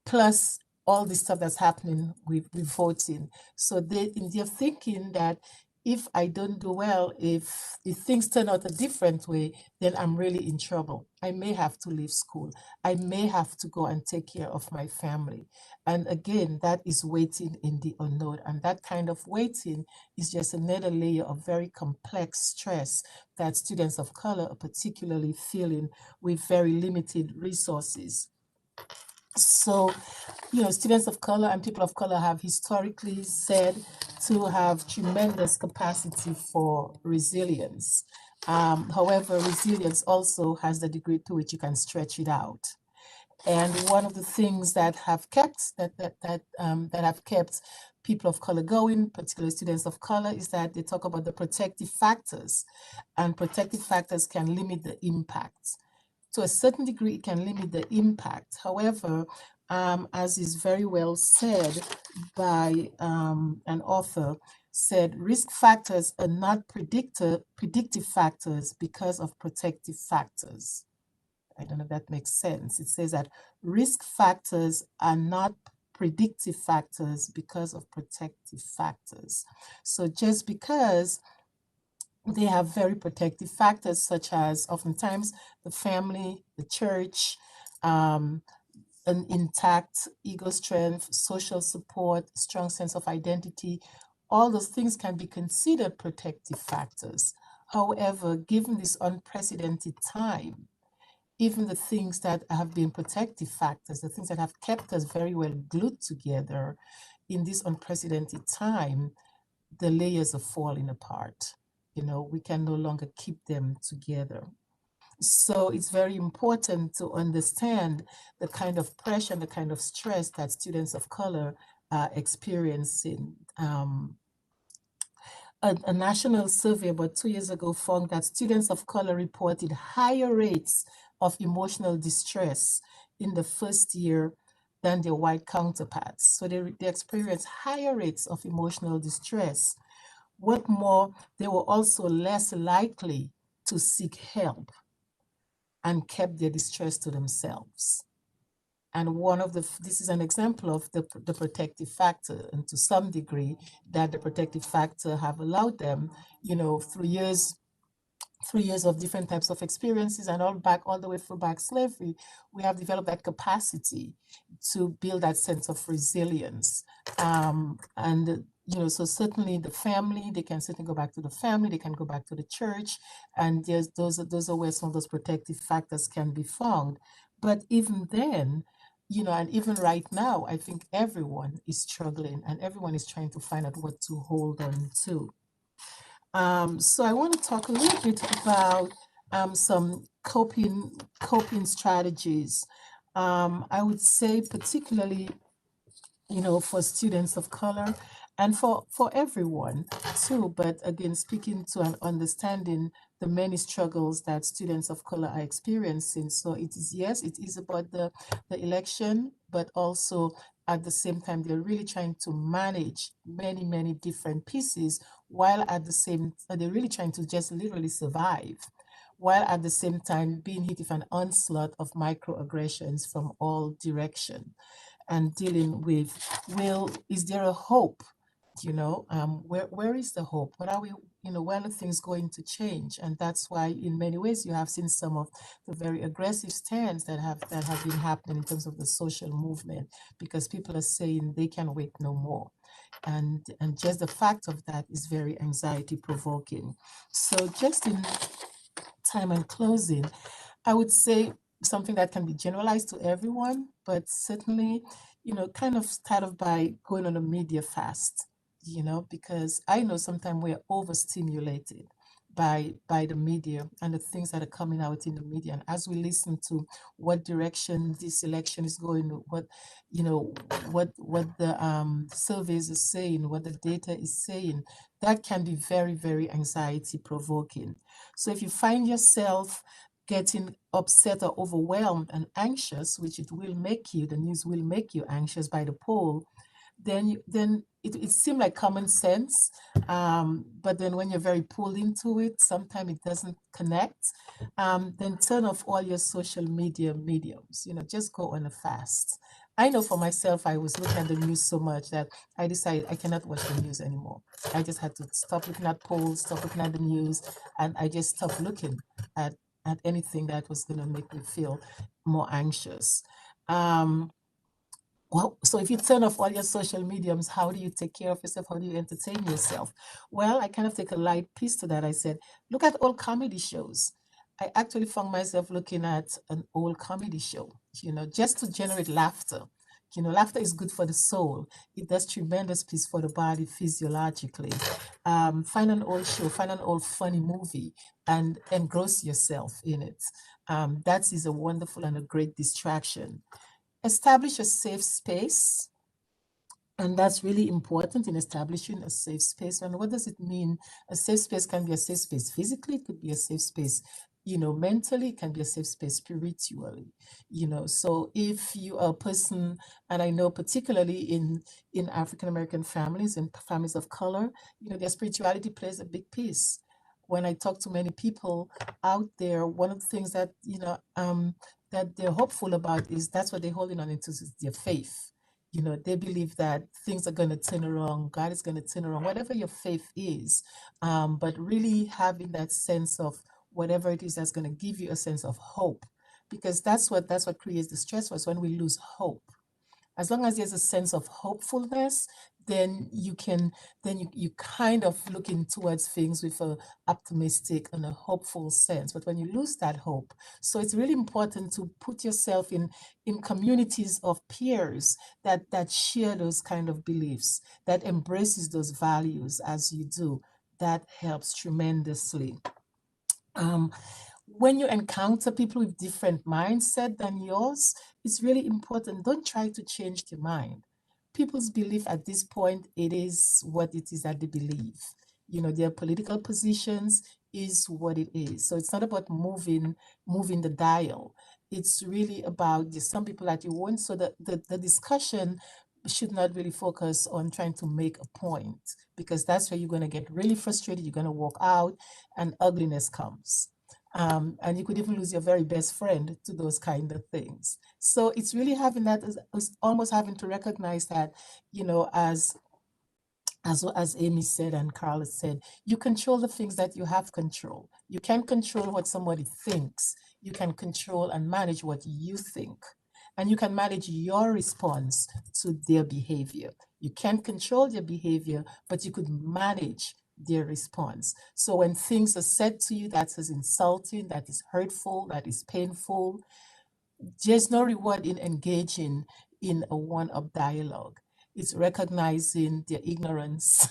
plus all the stuff that's happening with voting. So they're thinking that if I don't do well, if things turn out a different way, then I'm really in trouble. I may have to leave school. I may have to go and take care of my family. And again, that is waiting in the unknown. And that kind of waiting is just another layer of very complex stress that students of color are particularly feeling with very limited resources. So, students of color and people of color have historically said to have tremendous capacity for resilience. However, resilience also has the degree to which you can stretch it out. And one of the things that have kept people of color going, particularly students of color, is that they talk about the protective factors, and protective factors can limit the impact. To a certain degree, it can limit the impact. However, as is very well said by an author, said risk factors are not predictive factors because of protective factors. I don't know if that makes sense. It says that risk factors are not predictive factors because of protective factors. So just because they have very protective factors, such as oftentimes the family, the church, an intact ego strength, social support, strong sense of identity, all those things can be considered protective factors. However, given this unprecedented time, even the things that have been protective factors, the things that have kept us very well glued together in this unprecedented time, the layers are falling apart. We can no longer keep them together. So it's very important to understand the kind of pressure and the kind of stress that students of color are experiencing. A national survey about 2 years ago found that students of color reported higher rates of emotional distress in the first year than their white counterparts. So they experience higher rates of emotional distress. What more, they were also less likely to seek help and kept their distress to themselves. And one of this is an example of the protective factor, and to some degree that the protective factor have allowed them, through years 3 years of different types of experiences and all the way through back slavery, we have developed that capacity to build that sense of resilience. And so certainly the family, they can certainly go back to the family, they can go back to the church, and those are where some of those protective factors can be found. But even then, and even right now, I think everyone is struggling and everyone is trying to find out what to hold on to. So I want to talk a little bit about some coping strategies. I would say particularly, for students of color and for everyone too, but again, speaking to and understanding the many struggles that students of color are experiencing. So it is, yes, it is about the election, but also at the same time, they're really trying to manage many, many different pieces, while at the same, they're really trying to just literally survive, while at the same time being hit with an onslaught of microaggressions from all directions, and dealing with, is there a hope? Where is the hope? What are we, when are things going to change? And that's why in many ways you have seen some of the very aggressive stands that have been happening in terms of the social movement, because people are saying they can wait no more. And just the fact of that is very anxiety provoking. So just in time and closing, I would say something that can be generalized to everyone, but certainly, kind of start off by going on a media fast, because I know sometimes we're overstimulated by the media and the things that are coming out in the media. And as we listen to what direction this election is going, what the surveys are saying, what the data is saying, that can be very, very anxiety provoking. So if you find yourself getting upset or overwhelmed and anxious, which it will make you, the news will make you anxious by the poll, then it seemed like common sense. But then when you're very pulled into it, sometimes it doesn't connect. Then turn off all your social media mediums, just go on a fast. I know for myself, I was looking at the news so much that I decided I cannot watch the news anymore. I just had to stop looking at polls, stop looking at the news, and I just stopped looking at anything that was going to make me feel more anxious. Well, so if you turn off all your social mediums, how do you take care of yourself? How do you entertain yourself? Well, I kind of take a light piece to that. I said, look at old comedy shows. I actually found myself looking at an old comedy show, just to generate laughter. Laughter is good for the soul. It does tremendous piece for the body physiologically. Find an old show, find an old funny movie, and engross yourself in it. That is a wonderful and a great distraction. Establish a safe space. And that's really important in establishing a safe space. And what does it mean? A safe space can be a safe space physically, it could be a safe space, mentally, it can be a safe space spiritually. So if you are a person, and I know particularly in African American families and families of color, their spirituality plays a big piece. When I talk to many people out there, one of the things that that they're hopeful about is that's what they're holding on into, is their faith. They believe that things are going to turn around, God is going to turn around, whatever your faith is. But really having that sense of whatever it is that's going to give you a sense of hope, because that's what creates the stress for us when we lose hope. As long as there's a sense of hopefulness, then you kind of looking towards things with a optimistic and a hopeful sense. But when you lose that hope, so it's really important to put yourself in communities of peers that share those kind of beliefs, that embraces those values as you do. That helps tremendously. When you encounter people with different mindset than yours, it's really important. Don't try to change their mind. People's belief at this point, it is what it is that they believe. Their political positions is what it is. So it's not about moving the dial. It's really about, there's some people that you want. So the discussion should not really focus on trying to make a point, because that's where you're going to get really frustrated. You're going to walk out and ugliness comes. And you could even lose your very best friend to those kind of things. So it's really having that, as almost having to recognize that, you know, as Amy said and Carla said, you control the things that you have control. You can control what somebody thinks. You can control and manage what you think. And you can manage your response to their behavior. You can't control their behavior, but you could manage their response. So when things are said to you that is insulting, that is hurtful, that is painful, there's no reward in engaging in a one-up dialogue. It's recognizing their ignorance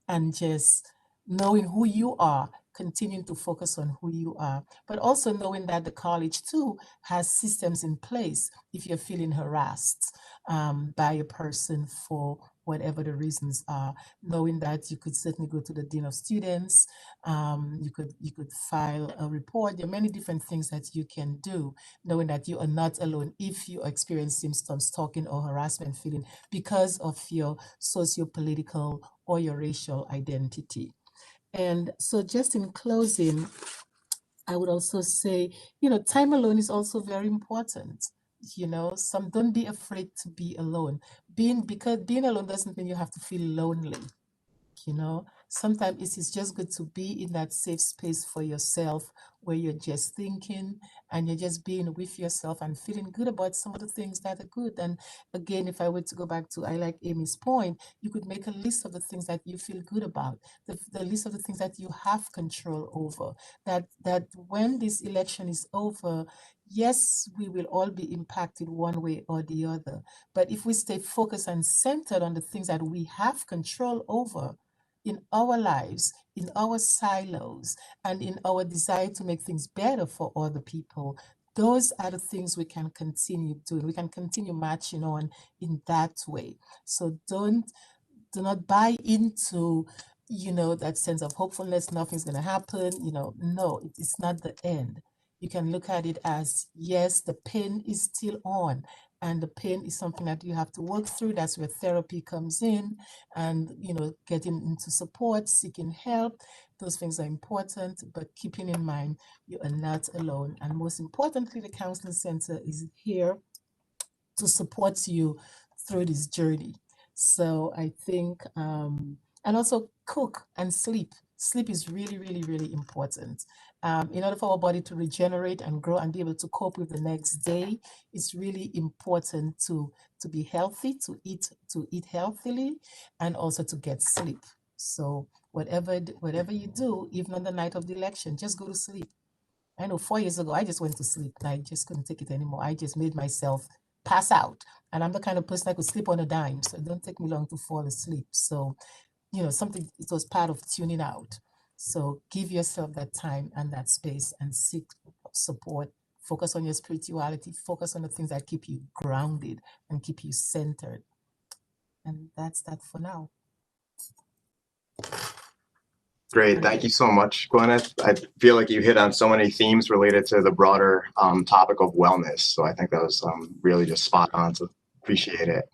and just knowing who you are, continuing to focus on who you are, but also knowing that the college too has systems in place if you're feeling harassed by a person for whatever the reasons are, knowing that you could certainly go to the dean of students, you could file a report. There are many different things that you can do, knowing that you are not alone if you experience symptoms, stalking or harassment feeling because of your socio-political or your racial identity. And so just in closing, I would also say, you know, time alone is also very important. You know, don't be afraid to be alone. Because being alone doesn't mean you have to feel lonely. You know, sometimes it is just good to be in that safe space for yourself where you're just thinking and you're just being with yourself and feeling good about some of the things that are good. And again, if I were to go back to, I like Amy's point, you could make a list of the things that you feel good about, the list of the things that you have control over, that when this election is over, yes, we will all be impacted one way or the other. But if we stay focused and centered on the things that we have control over, in our lives, in our silos, and in our desire to make things better for other people, those are the things we can continue doing. We can continue marching on in that way. So do not buy into, you know, that sense of hopefulness, nothing's going to happen. You know, no, it's not the end. You can look at it as, yes, the pain is still on. And the pain is something that you have to work through. That's where therapy comes in, and, you know, getting into support, seeking help. Those things are important, but keeping in mind you are not alone. And most importantly, the Counseling Center is here to support you through this journey. So I think, and also cook and sleep. Sleep is really, really, really important. In order for our body to regenerate and grow and be able to cope with the next day, it's really important to be healthy, to eat healthily, and also to get sleep. So whatever you do, even on the night of the election, just go to sleep. I know 4 years ago, I just went to sleep and I just couldn't take it anymore. I just made myself pass out. And I'm the kind of person I could sleep on a dime. So it don't take me long to fall asleep. So, you know, it was part of tuning out. So give yourself that time and that space and seek support. Focus on your spirituality. Focus on the things that keep you grounded and keep you centered. And that's that for now. Great. Thank you so much, Gwyneth. I feel like you hit on so many themes related to the broader topic of wellness. So I think that was really just spot on. So appreciate it.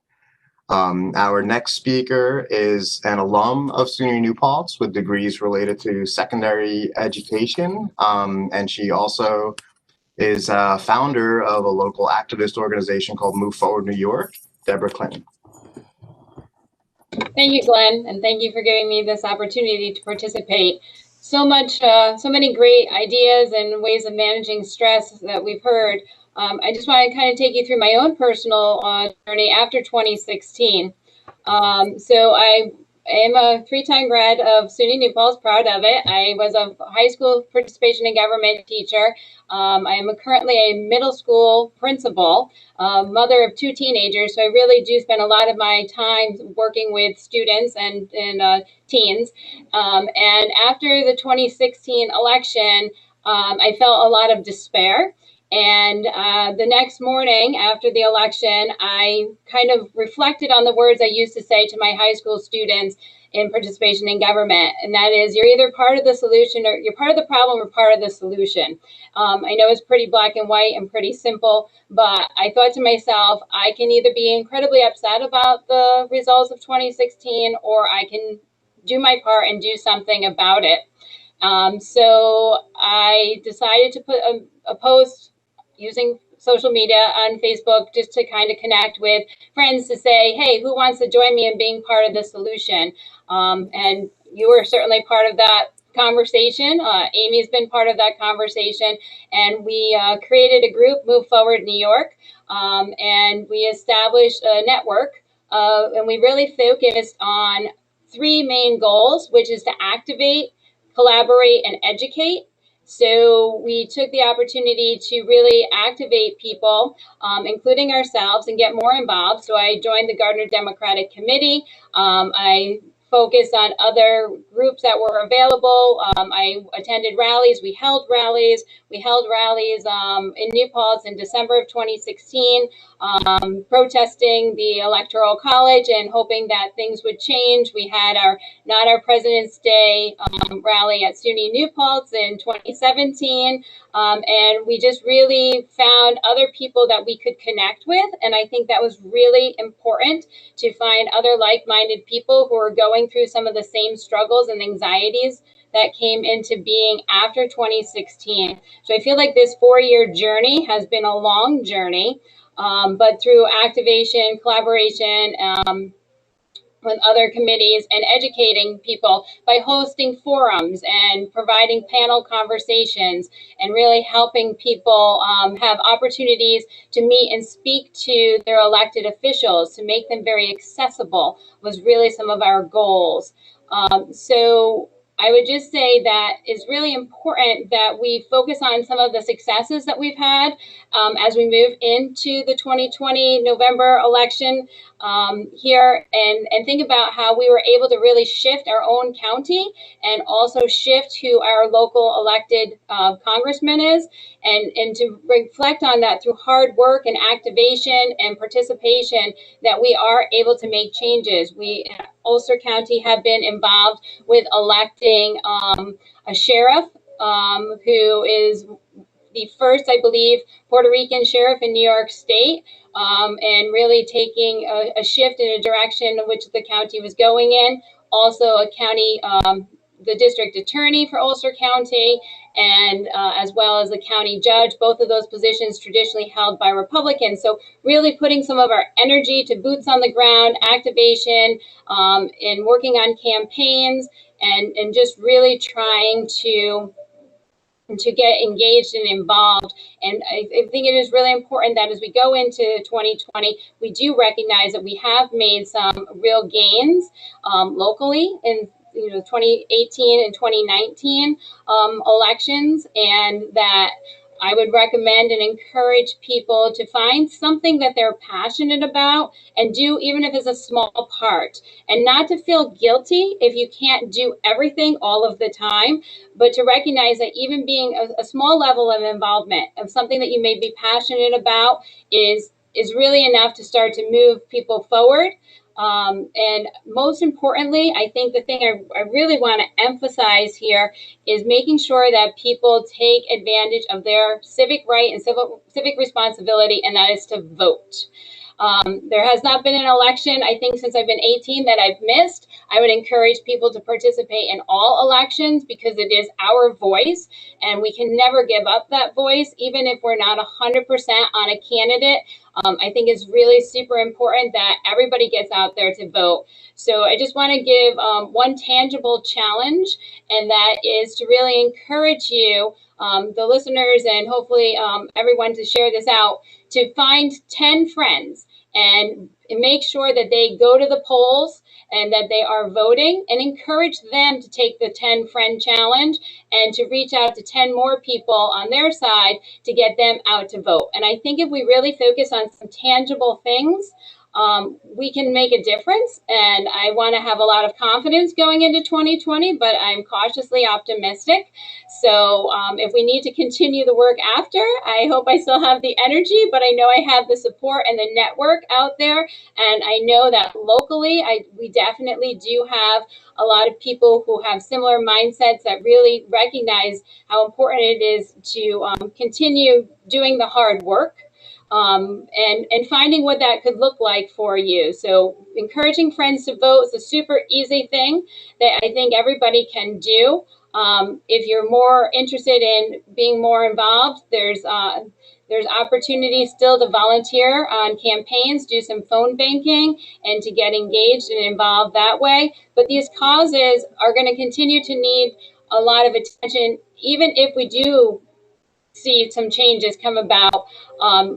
Our next speaker is an alum of SUNY New Paltz with degrees related to secondary education. And she also is a founder of a local activist organization called Move Forward New York, Deborah Clinton. Thank you, Glenn, and thank you for giving me this opportunity to participate. So many great ideas and ways of managing stress that we've heard. I just want to kind of take you through my own personal journey after 2016. So I am a 3-time grad of SUNY New Paltz, proud of it. I was a high school participation in government teacher. I am currently a middle school principal, mother of 2 teenagers. So I really do spend a lot of my time working with students and teens. And after the 2016 election, I felt a lot of despair. And the next morning after the election, I kind of reflected on the words I used to say to my high school students in participation in government. And that is, you're either part of the solution or you're part of the problem or part of the solution. I know it's pretty black and white and pretty simple, but I thought to myself, I can either be incredibly upset about the results of 2016, or I can do my part and do something about it. So I decided to put a post using social media on Facebook just to kind of connect with friends to say, hey, who wants to join me in being part of the solution? And you were certainly part of that conversation. Amy's been part of that conversation, and we created a group, Move Forward New York, and we established a network, and we really focused on 3 main goals, which is to activate, collaborate, and educate. So we took the opportunity to really activate people, including ourselves, and get more involved. So I joined the Gardner Democratic Committee. I focused on other groups that were available. I attended rallies. We held rallies. We held rallies in New Paltz in December of 2016, protesting the Electoral College and hoping that things would change. We had our Not Our President's Day rally at SUNY New Paltz in 2017. And we just really found other people that we could connect with. And I think that was really important, to find other like-minded people who are going through some of the same struggles and anxieties that came into being after 2016. So I feel like this 4-year journey has been a long journey, but through activation, collaboration, with other committees, and educating people by hosting forums and providing panel conversations, and really helping people have opportunities to meet and speak to their elected officials, to make them very accessible, was really some of our goals. So I would just say that it's really important that we focus on some of the successes that we've had as we move into the 2020 November election here, and think about how we were able to really shift our own county, and also shift who our local elected congressman is, and to reflect on that through hard work and activation and participation, that we are able to make changes. We in Ulster County have been involved with electing a sheriff who is the first, I believe, Puerto Rican sheriff in New York State, and really taking a shift in a direction in which the county was going in. Also a county, the district attorney for Ulster County, and as well as the county judge, both of those positions traditionally held by Republicans. So really putting some of our energy to boots on the ground, activation, and working on campaigns, and just really trying to get engaged and involved. And I think it is really important that as we go into 2020, we do recognize that we have made some real gains locally in 2018 and 2019 elections, and that I would recommend and encourage people to find something that they're passionate about and do, even if it's a small part, and not to feel guilty if you can't do everything all of the time, but to recognize that even being a small level of involvement of something that you may be passionate about is really enough to start to move people forward. And most importantly, I think the thing I really want to emphasize here is making sure that people take advantage of their civic right and civic responsibility, and that is to vote. There has not been an election, I think, since I've been 18 that I've missed. I would encourage people to participate in all elections, because it is our voice, and we can never give up that voice, even if we're not 100% on a candidate. I think it's really super important that everybody gets out there to vote. So I just want to give one tangible challenge, and that is to really encourage you, the listeners, and hopefully everyone, to share this out, to find 10 friends and make sure that they go to the polls and that they are voting, and encourage them to take the 10 friend challenge and to reach out to 10 more people on their side to get them out to vote. And I think if we really focus on some tangible things, we can make a difference. And I want to have a lot of confidence going into 2020, but I'm cautiously optimistic. So if we need to continue the work after, I hope I still have the energy, but I know I have the support and the network out there. And I know that locally, we definitely do have a lot of people who have similar mindsets that really recognize how important it is to continue doing the hard work. And finding what that could look like for you. So encouraging friends to vote is a super easy thing that I think everybody can do. If you're more interested in being more involved, there's opportunities still to volunteer on campaigns, do some phone banking, and to get engaged and involved that way. But these causes are going to continue to need a lot of attention, even if we do see some changes come about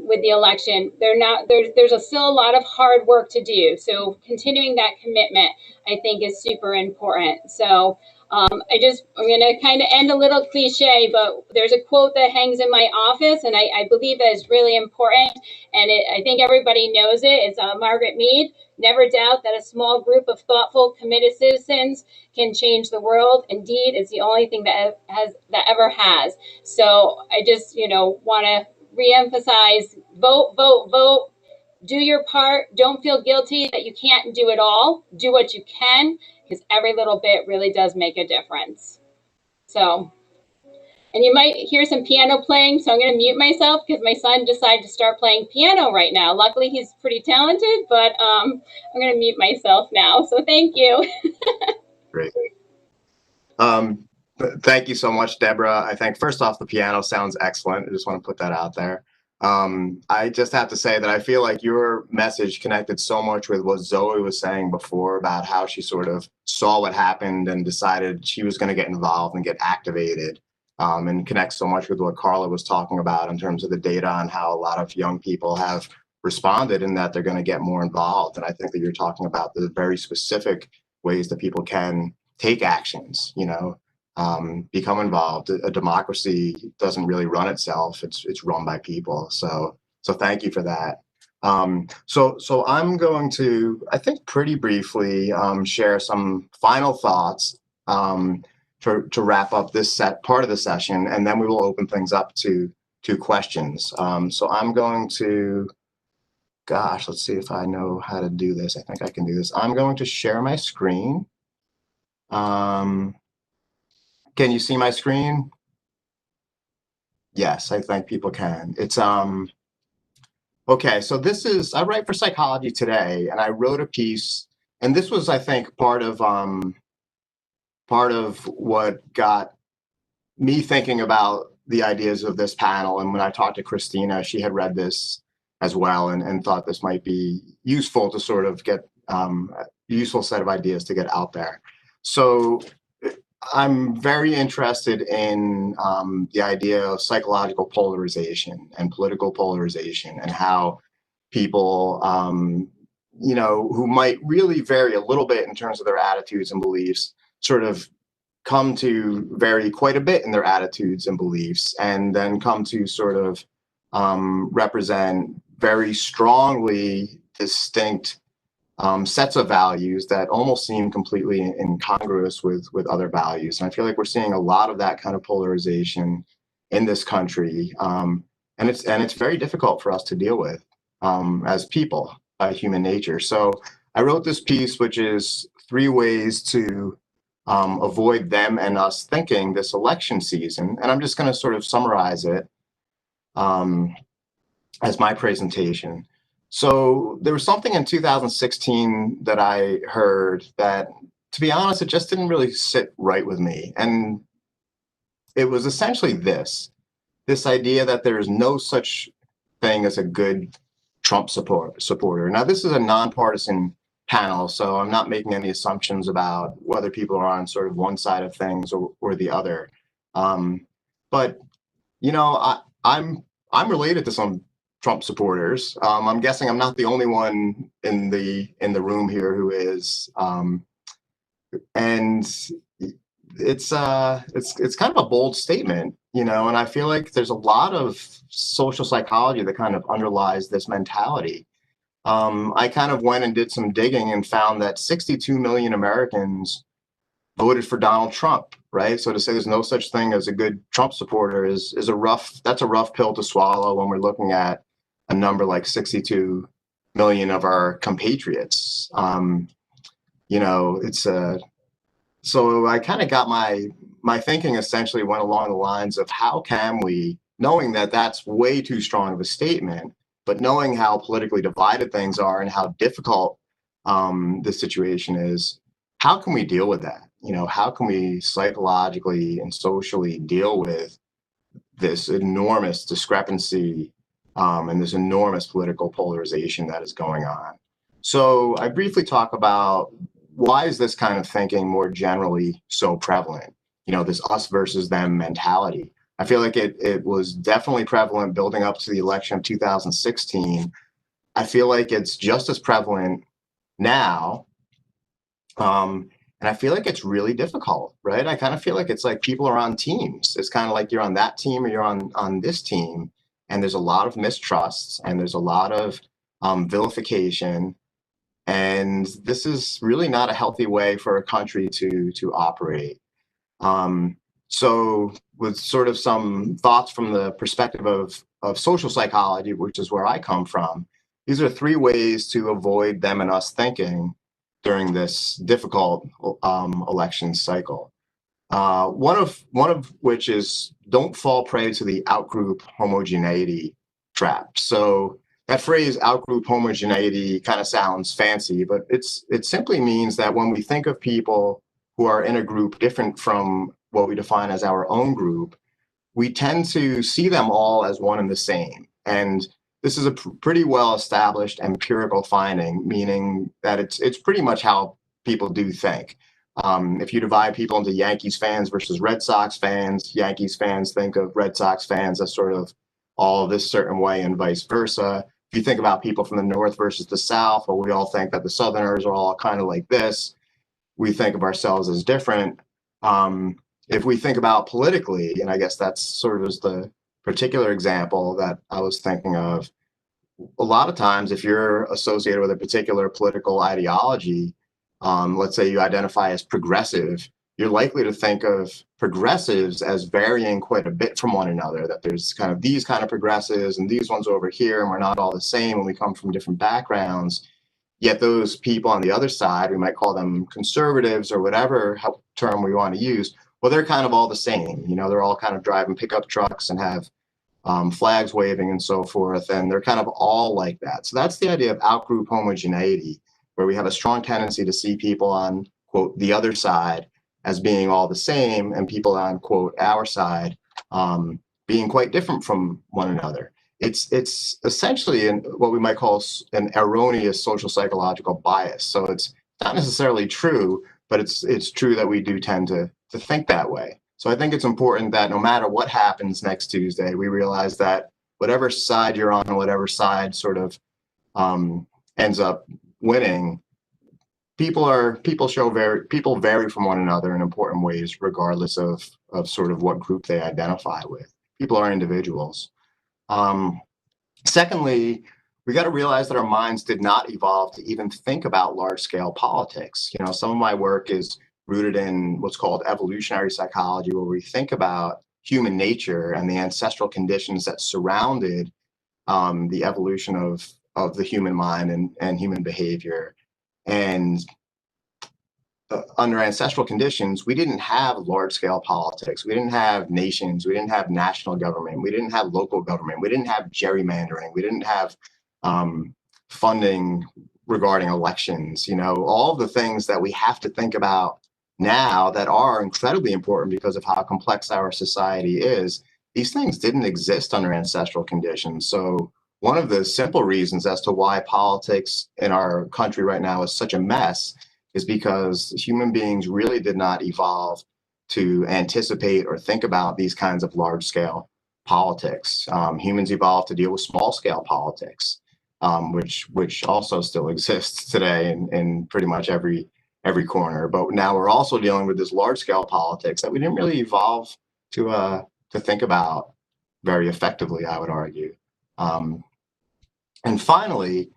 with the election. There's still a lot of hard work to do. So continuing that commitment, I think, is super important. So I'm going to kind of end a little cliche, but there's a quote that hangs in my office, and I believe that is really important, and I think everybody knows it. It's Margaret Mead. Never doubt that a small group of thoughtful, committed citizens can change the world. Indeed, it's the only thing that ever has. So I just, want to reemphasize: vote, vote, vote. Do your part. Don't feel guilty that you can't do it all. Do what you can, because every little bit really does make a difference. So, and you might hear some piano playing, so I'm going to mute myself because my son decided to start playing piano right now. Luckily, he's pretty talented, but I'm going to mute myself now. So thank you. Great. Thank you so much, Deborah. I think first off, the piano sounds excellent. I just want to put that out there. I just have to say that I feel like your message connected so much with what Zoe was saying before about how she sort of saw what happened and decided she was going to get involved and get activated, and connects so much with what Carla was talking about in terms of the data on how a lot of young people have responded and that they're going to get more involved. And I think that you're talking about the very specific ways that people can take actions, become involved. A democracy doesn't really run itself. It's run by people. So thank you for that. So I'm going to, I think, pretty briefly share some final thoughts to wrap up this part of the session, and then we will open things up to questions. So I'm going to, gosh, let's see if I know how to do this. I think I can do this. I'm going to share my screen. Can you see my screen? Yes, I think people can. It's okay. So this is, I write for Psychology Today, and I wrote a piece, and this was, I think, part of what got me thinking about the ideas of this panel. And when I talked to Christina, she had read this as well and thought this might be useful to sort of get a useful set of ideas to get out there. So I'm very interested in the idea of psychological polarization and political polarization, and how people, who might really vary a little bit in terms of their attitudes and beliefs, sort of come to vary quite a bit in their attitudes and beliefs, and then come to sort of represent very strongly distinct sets of values that almost seem completely incongruous with other values. And I feel like we're seeing a lot of that kind of polarization in this country. And it's very difficult for us to deal with as people, by human nature. So I wrote this piece, which is 3 ways to avoid them and us thinking this election season. And I'm just going to sort of summarize it as my presentation. So there was something in 2016 that I heard that, to be honest, it just didn't really sit right with me. And it was essentially this idea that there is no such thing as a good Trump supporter. Now, this is a nonpartisan panel, so I'm not making any assumptions about whether people are on sort of one side of things or the other. But, I'm related to some Trump supporters. I'm guessing I'm not the only one in the room here who is, and it's kind of a bold statement, and I feel like there's a lot of social psychology that kind of underlies this mentality. I kind of went and did some digging and found that 62 million Americans voted for Donald Trump, right? So to say there's no such thing as a good Trump supporter that's a rough pill to swallow when we're looking at a number like 62 million of our compatriots. So I kind of got my thinking essentially went along the lines of how can we, knowing that that's way too strong of a statement, but knowing how politically divided things are and how difficult the situation is, how can we deal with that? How can we psychologically and socially deal with this enormous discrepancy and this enormous political polarization that is going on? So I briefly talk about why is this kind of thinking more generally so prevalent? This us versus them mentality. I feel like it was definitely prevalent building up to the election of 2016. I feel like it's just as prevalent now. And I feel like it's really difficult, right? I kind of feel like it's like people are on teams. It's kind of like you're on that team or you're on this team. And there's a lot of mistrusts and there's a lot of vilification. And this is really not a healthy way for a country to operate. So with sort of some thoughts from the perspective of social psychology, which is where I come from, these are 3 ways to avoid them and us thinking during this difficult election cycle. One of which is don't fall prey to the outgroup homogeneity trap. So that phrase outgroup homogeneity kind of sounds fancy, but it simply means that when we think of people who are in a group different from what we define as our own group, we tend to see them all as one and the same. And this is a pretty well established empirical finding, meaning that it's pretty much how people do think. If you divide people into Yankees fans versus Red Sox fans, Yankees fans think of Red Sox fans as sort of all this certain way and vice versa. If you think about people from the North versus the South, well, we all think that the Southerners are all kind of like this. We think of ourselves as different. If we think about politically, and I guess that's sort of the particular example that I was thinking of, a lot of times if you're associated with a particular political ideology, let's say you identify as progressive, you're likely to think of progressives as varying quite a bit from one another, that there's kind of these kind of progressives and these ones over here, and we're not all the same and we come from different backgrounds. Yet those people on the other side, we might call them conservatives or whatever term we want to use, well, they're kind of all the same. They're all kind of driving pickup trucks and have flags waving and so forth, and they're kind of all like that. So that's the idea of outgroup homogeneity, where we have a strong tendency to see people on, quote, the other side as being all the same, and people on, quote, our side being quite different from one another. It's essentially what we might call an erroneous social psychological bias. So it's not necessarily true, but it's true that we do tend to think that way. So I think it's important that no matter what happens next Tuesday, we realize that whatever side you're on, whatever side sort of ends up winning, people vary from one another in important ways, regardless of sort of what group they identify with. People are individuals. Secondly, we got to realize that our minds did not evolve to even think about large-scale politics. Some of my work is rooted in what's called evolutionary psychology, where we think about human nature and the ancestral conditions that surrounded the evolution of the human mind and human behavior. And under ancestral conditions, we didn't have large-scale politics. We didn't have nations. We didn't have national government. We didn't have local government. We didn't have gerrymandering. We didn't have funding regarding elections. All of the things that we have to think about now that are incredibly important because of how complex our society is, these things didn't exist under ancestral conditions. So one of the simple reasons as to why politics in our country right now is such a mess is because human beings really did not evolve to anticipate or think about these kinds of large-scale politics. Humans evolved to deal with small-scale politics, which also still exists today in pretty much every corner. But now we're also dealing with this large-scale politics that we didn't really evolve to think about very effectively, I would argue. And finally,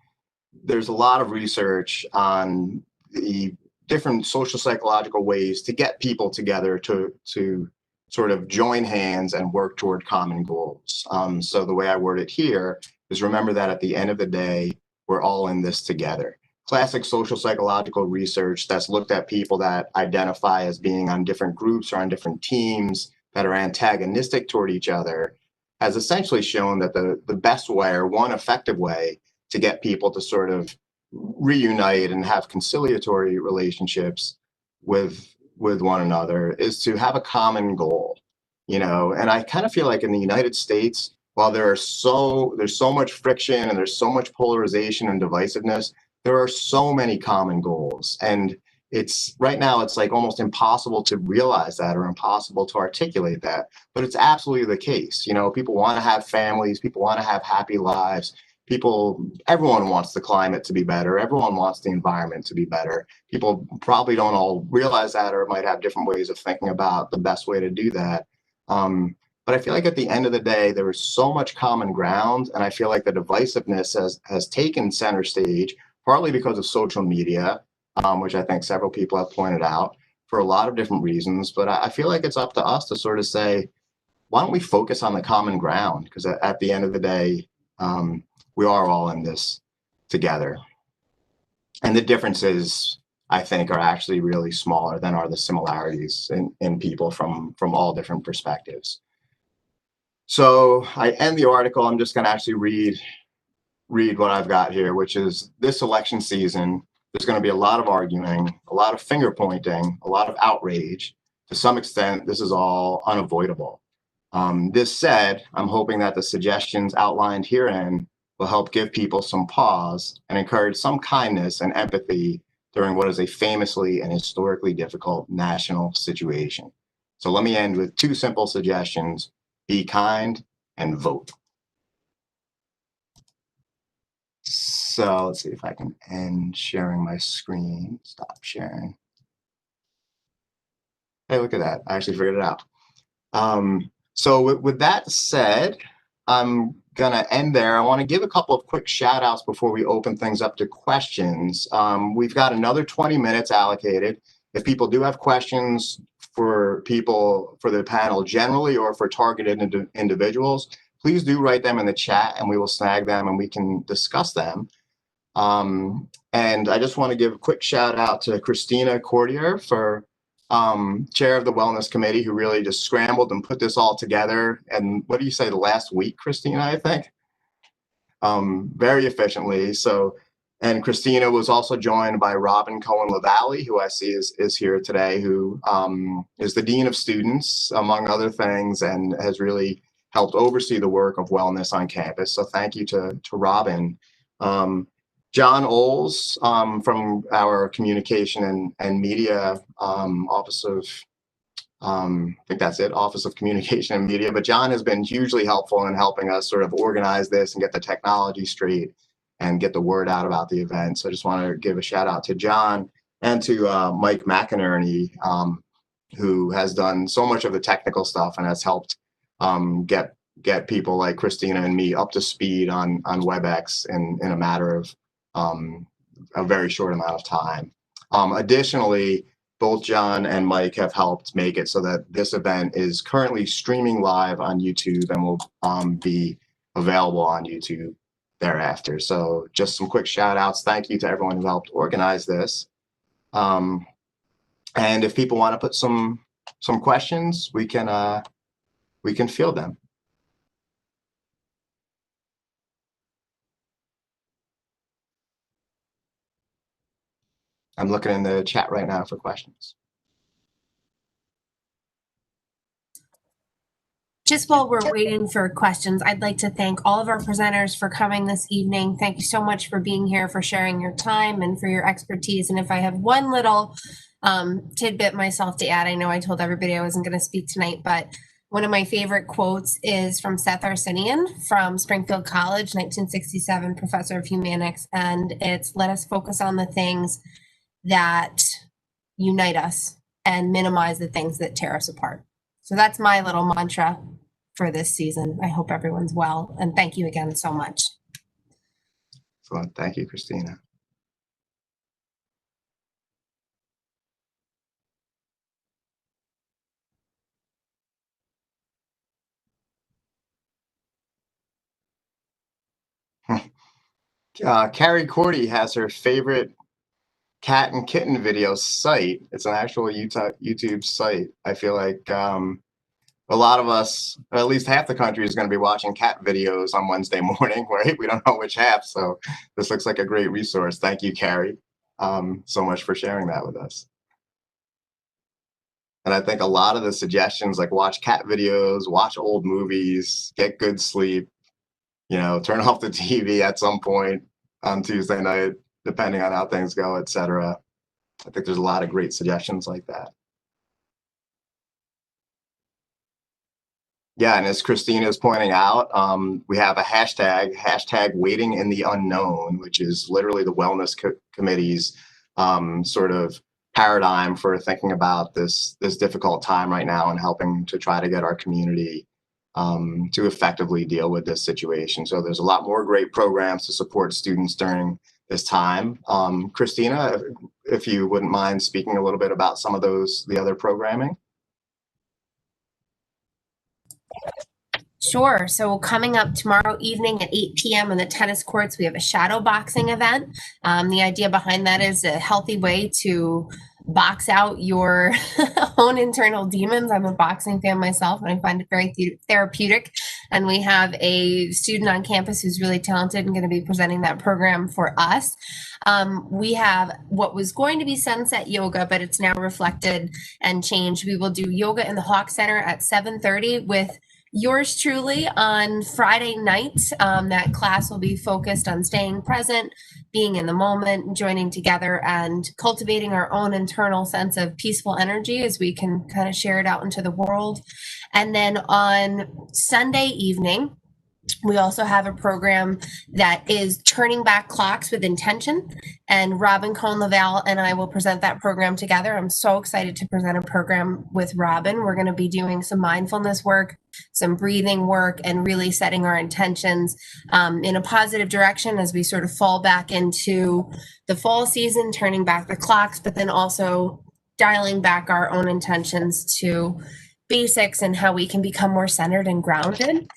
there's a lot of research on the different social psychological ways to get people together to sort of join hands and work toward common goals. So the way I word it here is remember that at the end of the day, we're all in this together. Classic social psychological research that's looked at people that identify as being on different groups or on different teams that are antagonistic toward each other has essentially shown that the best way, or one effective way, to get people to sort of reunite and have conciliatory relationships with one another is to have a common goal, you know. And I kind of feel like in the United States, while there's so much friction and there's so much polarization and divisiveness, there are so many common goals. And it's right now, it's like almost impossible to realize that or impossible to articulate that, but it's absolutely the case. You know, people want to have families, people want to have happy lives. Everyone wants the climate to be better. Everyone wants the environment to be better. People probably don't all realize that or might have different ways of thinking about the best way to do that. But I feel like at the end of the day, there is so much common ground. And I feel like the divisiveness has taken center stage, partly because of social media, which I think several people have pointed out for a lot of different reasons. But I feel like it's up to us to sort of say, why don't we focus on the common ground? Because at the end of the day, we are all in this together. And the differences, I think, are actually really smaller than are the similarities in people from all different perspectives. So I end the article. I'm just going to actually read what I've got here, which is this election season, there's going to be a lot of arguing, a lot of finger pointing, a lot of outrage. To some extent, this is all unavoidable. This said, I'm hoping that the suggestions outlined herein will help give people some pause and encourage some kindness and empathy during what is a famously and historically difficult national situation. So let me end with two simple suggestions: be kind and vote. So let's see if I can end sharing my screen. Stop sharing. Hey, look at that. I actually figured it out. So with that said, I'm going to end there. I want to give a couple of quick shout outs before we open things up to questions. We've got another 20 minutes allocated. If people do have questions for the panel generally or for targeted individuals, please do write them in the chat and we will snag them and we can discuss them. And I just want to give a quick shout out to Christina Cordier for chair of the Wellness Committee, who really just scrambled and put this all together. And what do you say, the last week, Christina, I think? Very efficiently. So, and Christina was also joined by Robin Cohen-LaValle, who I see is here today, who is the Dean of Students, among other things, and has really helped oversee the work of wellness on campus. So thank you to Robin. John Oles from our communication and media office of, I think that's it, Office of Communication and Media. But John has been hugely helpful in helping us sort of organize this and get the technology straight and get the word out about the event. So I just want to give a shout out to John and to Mike McInerney, who has done so much of the technical stuff and has helped get people like Christina and me up to speed on WebEx in a matter of a very short amount of time. Additionally, both John and Mike have helped make it so that this event is currently streaming live on YouTube and will be available on YouTube thereafter. So just some quick shout outs. Thank you to everyone who helped organize this. And if people want to put some questions, we can field them. I'm looking in the chat right now for questions. Just while we're waiting for questions, I'd like to thank all of our presenters for coming this evening. Thank you so much for being here, for sharing your time and for your expertise. And if I have one little tidbit myself to add, I know I told everybody I wasn't going to speak tonight, but one of my favorite quotes is from Seth Arsenian from Springfield College, 1967, professor of humanics. And it's, let us focus on the things that unite us and minimize the things that tear us apart. So that's my little mantra for this season. I hope everyone's well. And thank you again so much. Excellent. Thank you, Christina. Carrie Cordy has her favorite cat and kitten video site. It's an actual YouTube site. I feel like a lot of us, or at least half the country, is going to be watching cat videos on Wednesday morning, right? We don't know which half, so this looks like a great resource. Thank you, Carrie, so much for sharing that with us. And I think a lot of the suggestions, like watch cat videos, watch old movies, get good sleep, turn off the TV at some point on Tuesday night, depending on how things go, etc. I think there's a lot of great suggestions like that. Yeah, and as Christina is pointing out, we have a hashtag waiting in the unknown, which is literally the wellness committee's sort of paradigm for thinking about this difficult time right now and helping to try to get our community to effectively deal with this situation. So there's a lot more great programs to support students during this time. Christina, if you wouldn't mind speaking a little bit about some of the other programming. Sure. So coming up tomorrow evening at 8 p.m. on the tennis courts, we have a shadow boxing event. The idea behind that is a healthy way to box out your own internal demons. I'm a boxing fan myself, and I find it very therapeutic. And we have a student on campus who's really talented and going to be presenting that program for us. We have what was going to be sunset yoga, but it's now reflected and changed. We will do yoga in the Hawk Center at 7:30 with yours truly on Friday night. That class will be focused on staying present, being in the moment, joining together, and cultivating our own internal sense of peaceful energy as we can kind of share it out into the world. And then on Sunday evening, we also have a program that is turning back clocks with intention, and Robin Cohn-Laval and I will present that program together. I'm so excited to present a program with Robin. We're going to be doing some mindfulness work, some breathing work, and really setting our intentions in a positive direction as we sort of fall back into the fall season, turning back the clocks, but then also dialing back our own intentions to basics and how we can become more centered and grounded.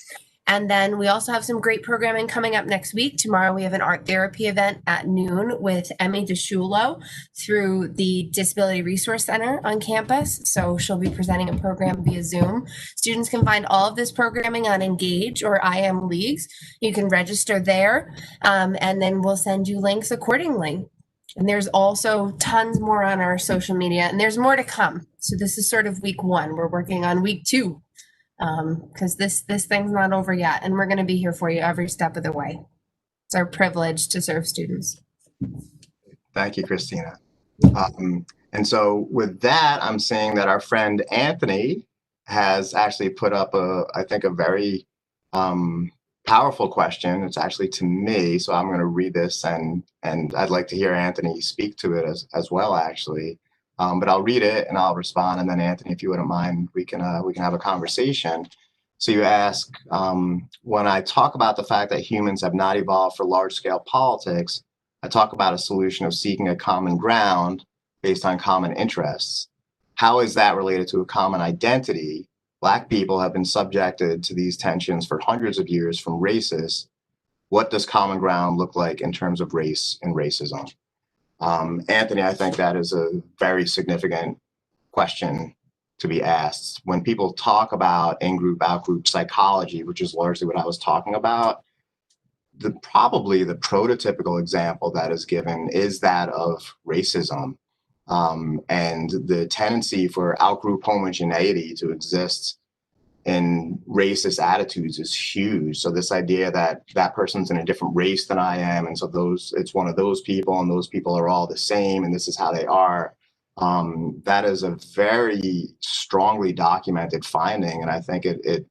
And then we also have some great programming coming up next week. Tomorrow we have an art therapy event at noon with Emmy DeShulo through the Disability Resource Center on campus. So she'll be presenting a program via Zoom. Students can find all of this programming on Engage or IM Leagues. You can register there, and then we'll send you links accordingly. And there's also tons more on our social media, and there's more to come. So this is sort of week one. We're working on week two, because this thing's not over yet, and we're going to be here for you every step of the way. It's our privilege to serve students. Thank you, Christina. And so with that, I'm seeing that our friend Anthony has actually put up I think a very powerful question. It's actually to me, so I'm going to read this, and I'd like to hear Anthony speak to it as well, actually. But I'll read it and I'll respond, and then Anthony, if you wouldn't mind, we can have a conversation. So you ask, when I talk about the fact that humans have not evolved for large-scale politics, I talk about a solution of seeking a common ground based on common interests. How is that related to a common identity? Black people have been subjected to these tensions for hundreds of years from racists. What does common ground look like in terms of race and racism? Anthony, I think that is a very significant question to be asked. When people talk about in-group, out-group psychology, which is largely what I was talking about, probably the prototypical example that is given is that of racism, and the tendency for out-group homogeneity to exist in racist attitudes is huge. So this idea that that person's in a different race than I am, and so it's one of those people, and those people are all the same, and this is how they are. That is a very strongly documented finding, and I think it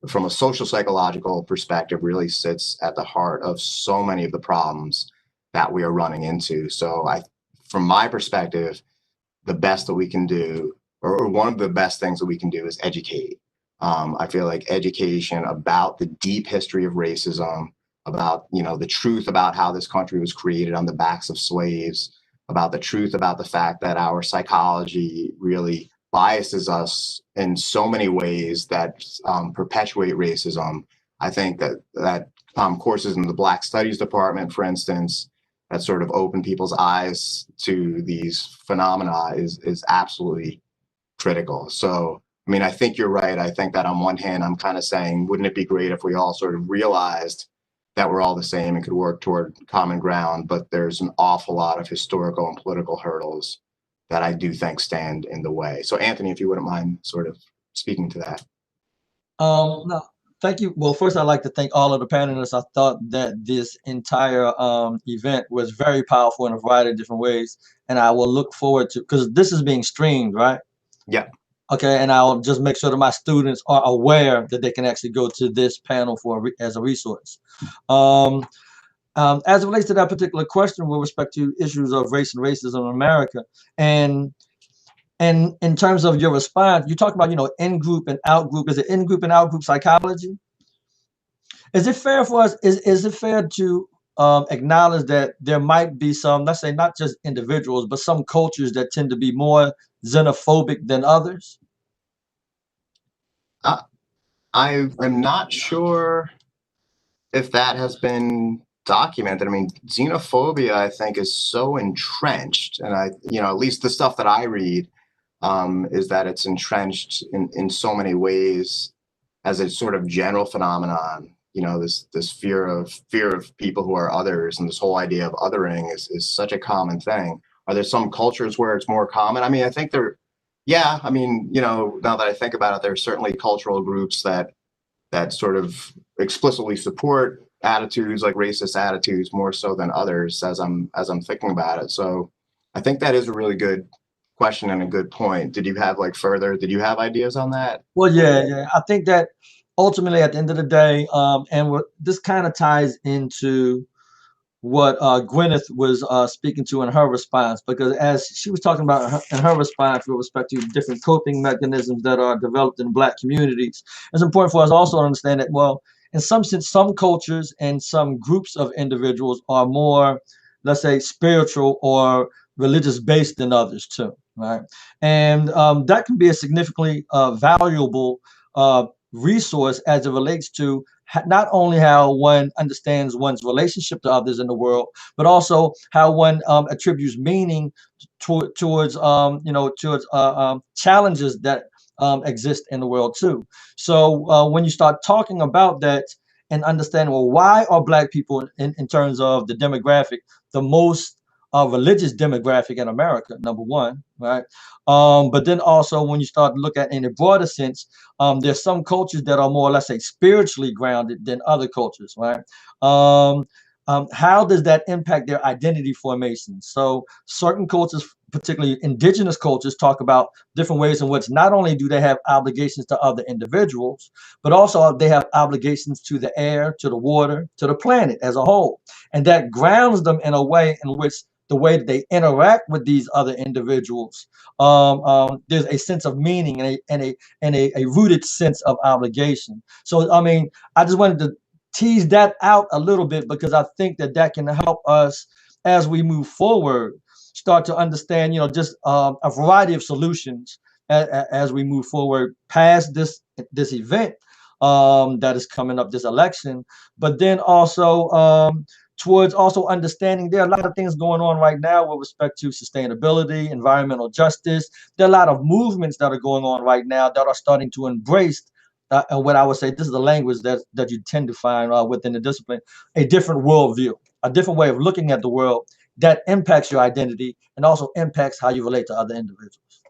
from a social psychological perspective really sits at the heart of so many of the problems that we are running into. So from my perspective, the best that we can do, or one of the best things that we can do, is educate. I feel like education about the deep history of racism, about the truth about how this country was created on the backs of slaves, about the truth about the fact that our psychology really biases us in so many ways that perpetuate racism. I think that courses in the Black Studies department, for instance, that sort of open people's eyes to these phenomena is absolutely critical. So, I mean, I think you're right. I think that on one hand, I'm kind of saying, wouldn't it be great if we all sort of realized that we're all the same and could work toward common ground? But there's an awful lot of historical and political hurdles that I do think stand in the way. So Anthony, if you wouldn't mind sort of speaking to that. No, thank you. Well, first, I'd like to thank all of the panelists. I thought that this entire event was very powerful in a variety of different ways. And I will look forward to, because this is being streamed, right? Yeah. Okay, and I'll just make sure that my students are aware that they can actually go to this panel as a resource. As it relates to that particular question with respect to issues of race and racism in America, and in terms of your response, you talk about, in-group and out-group. Is it in-group and out-group psychology? Is it fair for us, is it fair to acknowledge that there might be some, let's say not just individuals, but some cultures that tend to be more xenophobic than others? I'm not sure if that has been documented. I mean, xenophobia, I think, is so entrenched, and at least the stuff that I read is that it's entrenched in so many ways as a sort of general phenomenon. This fear of people who are others, and this whole idea of othering is such a common thing. Are there some cultures where it's more common? I mean, I think now that I think about it, there are certainly cultural groups that sort of explicitly support attitudes like racist attitudes more so than others, as I'm thinking about it. So I think that is a really good question and a good point. Did you have ideas on that? Well, yeah. I think that ultimately at the end of the day, this kind of ties into what Gwyneth was speaking to in her response, because as she was talking about in her response with respect to different coping mechanisms that are developed in Black communities, it's important for us also to understand that, well, in some sense, some cultures and some groups of individuals are more, let's say, spiritual or religious based than others too, right? And that can be a significantly valuable resource as it relates to not only how one understands one's relationship to others in the world, but also how one attributes meaning towards challenges that exist in the world too. So when you start talking about that and understanding, well, why are Black people in terms of the demographic the most religious demographic in America, number one, right? But then also when you start to look at in a broader sense, there's some cultures that are more, let's say, spiritually grounded than other cultures, right? How does that impact their identity formation? So certain cultures, particularly indigenous cultures, talk about different ways in which not only do they have obligations to other individuals, but also they have obligations to the air, to the water, to the planet as a whole. And that grounds them in a way in which the way that they interact with these other individuals, there's a sense of meaning and a rooted sense of obligation. So, I mean, I just wanted to tease that out a little bit because I think that can help us as we move forward, start to understand, just a variety of solutions as we move forward past this event that is coming up, this election, but then also towards also understanding there are a lot of things going on right now with respect to sustainability, environmental justice. There are a lot of movements that are going on right now that are starting to embrace and what I would say, this is the language that you tend to find within the discipline, a different worldview, a different way of looking at the world that impacts your identity and also impacts how you relate to other individuals.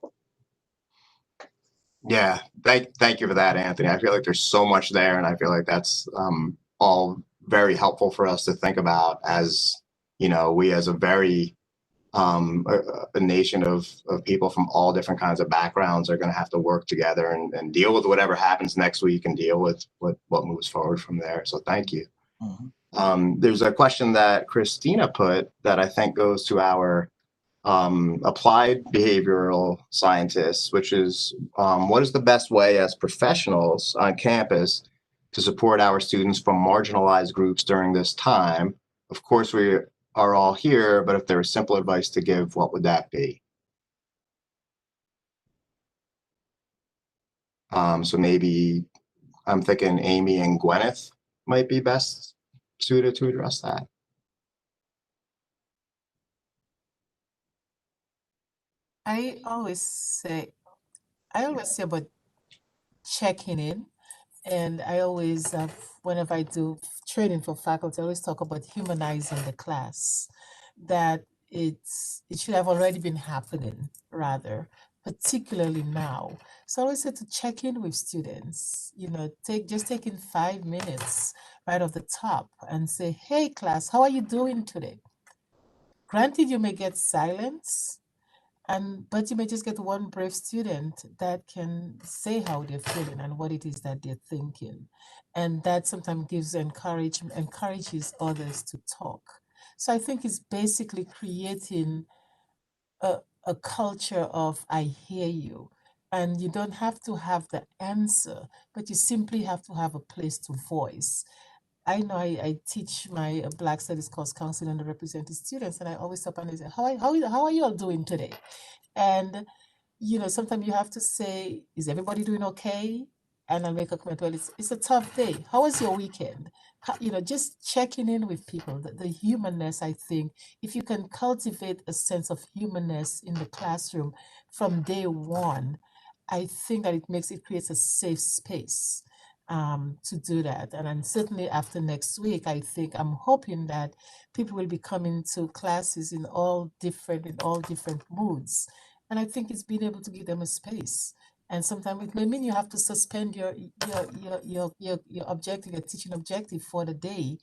Yeah, thank you for that, Anthony. I feel like there's so much there, and I feel like that's all very helpful for us to think about as, we as a very a nation of people from all different kinds of backgrounds are going to have to work together and deal with whatever happens next week and deal with what moves forward from there. So thank you. Mm-hmm. There's a question that Christina put that I think goes to our applied behavioral scientists, which is what is the best way as professionals on campus to support our students from marginalized groups during this time? Of course, we are all here, but if there was simple advice to give, what would that be? So maybe I'm thinking Amy and Gwyneth might be best suited to address that. I always say about checking in, and I always, whenever I do training for faculty, I always talk about humanizing the class. That it should have already been happening, rather, particularly now. So I always say to check in with students, taking 5 minutes right off the top and say, hey class, how are you doing today? Granted, you may get silence, but you may just get one brave student that can say how they're feeling and what it is that they're thinking. And that sometimes encourages others to talk. So I think it's basically creating a culture of I hear you. And you don't have to have the answer, but you simply have to have a place to voice. I know I teach my Black Studies course counseling and represented students, and I always stop and I say, how are you all doing today? And sometimes you have to say, is everybody doing okay? And I'll make a comment, well, it's a tough day. How was your weekend? Just checking in with people, the humanness, I think, if you can cultivate a sense of humanness in the classroom from day one, I think that it creates a safe space to do that. And then certainly after next week, I'm hoping that people will be coming to classes in all different moods. And I think it's being able to give them a space. And sometimes it may mean you have to suspend your objective, your teaching objective for the day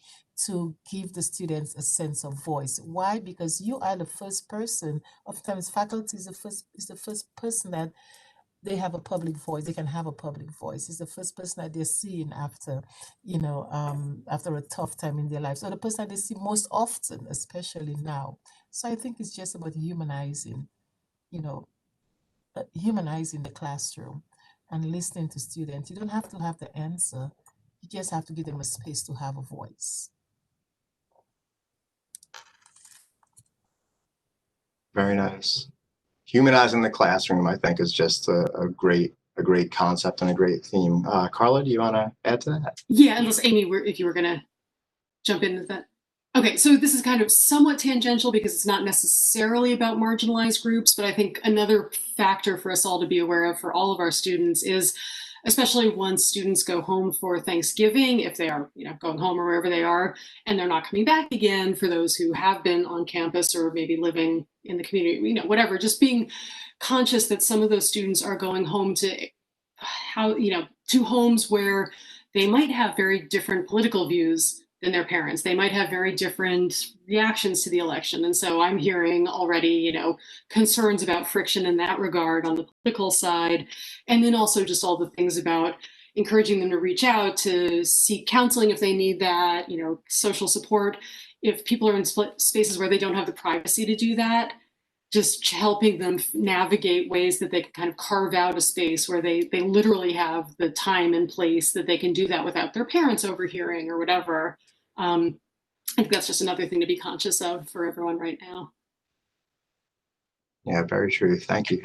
to give the students a sense of voice. Why? Because you are the first person. Oftentimes, faculty is the first person that they have a public voice. They can have a public voice. It's the first person that they're seeing after a tough time in their lives, or the person that they see most often, especially now. So I think it's just about humanizing the classroom and listening to students. You don't have to have the answer. You just have to give them a space to have a voice. Very nice. Humanizing the classroom, I think, is just a great concept and a great theme. Carla, do you want to add to that? Yeah, unless Amy, if you were going to jump into that. Okay, so this is kind of somewhat tangential because it's not necessarily about marginalized groups, but I think another factor for us all to be aware of for all of our students is, especially once students go home for Thanksgiving, if they are going home or wherever they are, and they're not coming back again, for those who have been on campus or maybe living in the community, whatever, just being conscious that some of those students are going home to homes where they might have very different political views than their parents. They might have very different reactions to the election. And so I'm hearing already, concerns about friction in that regard on the political side. And then also just all the things about encouraging them to reach out, to seek counseling if they need that, social support. If people are in spaces where they don't have the privacy to do that, just helping them navigate ways that they can kind of carve out a space where they literally have the time and place that they can do that without their parents overhearing or whatever. I think that's just another thing to be conscious of for everyone right now. Yeah, very true. Thank you.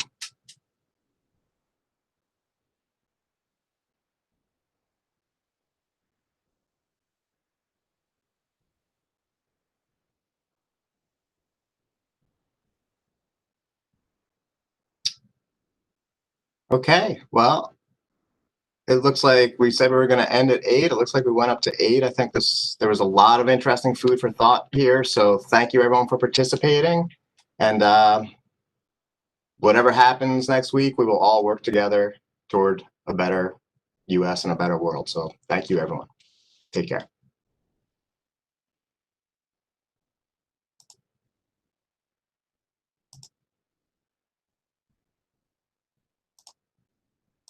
Okay, well, it looks like we said we were going to end at 8. It looks like we went up to 8. I think there was a lot of interesting food for thought here. So thank you everyone for participating. And whatever happens next week, we will all work together toward a better US and a better world. So thank you everyone. Take care.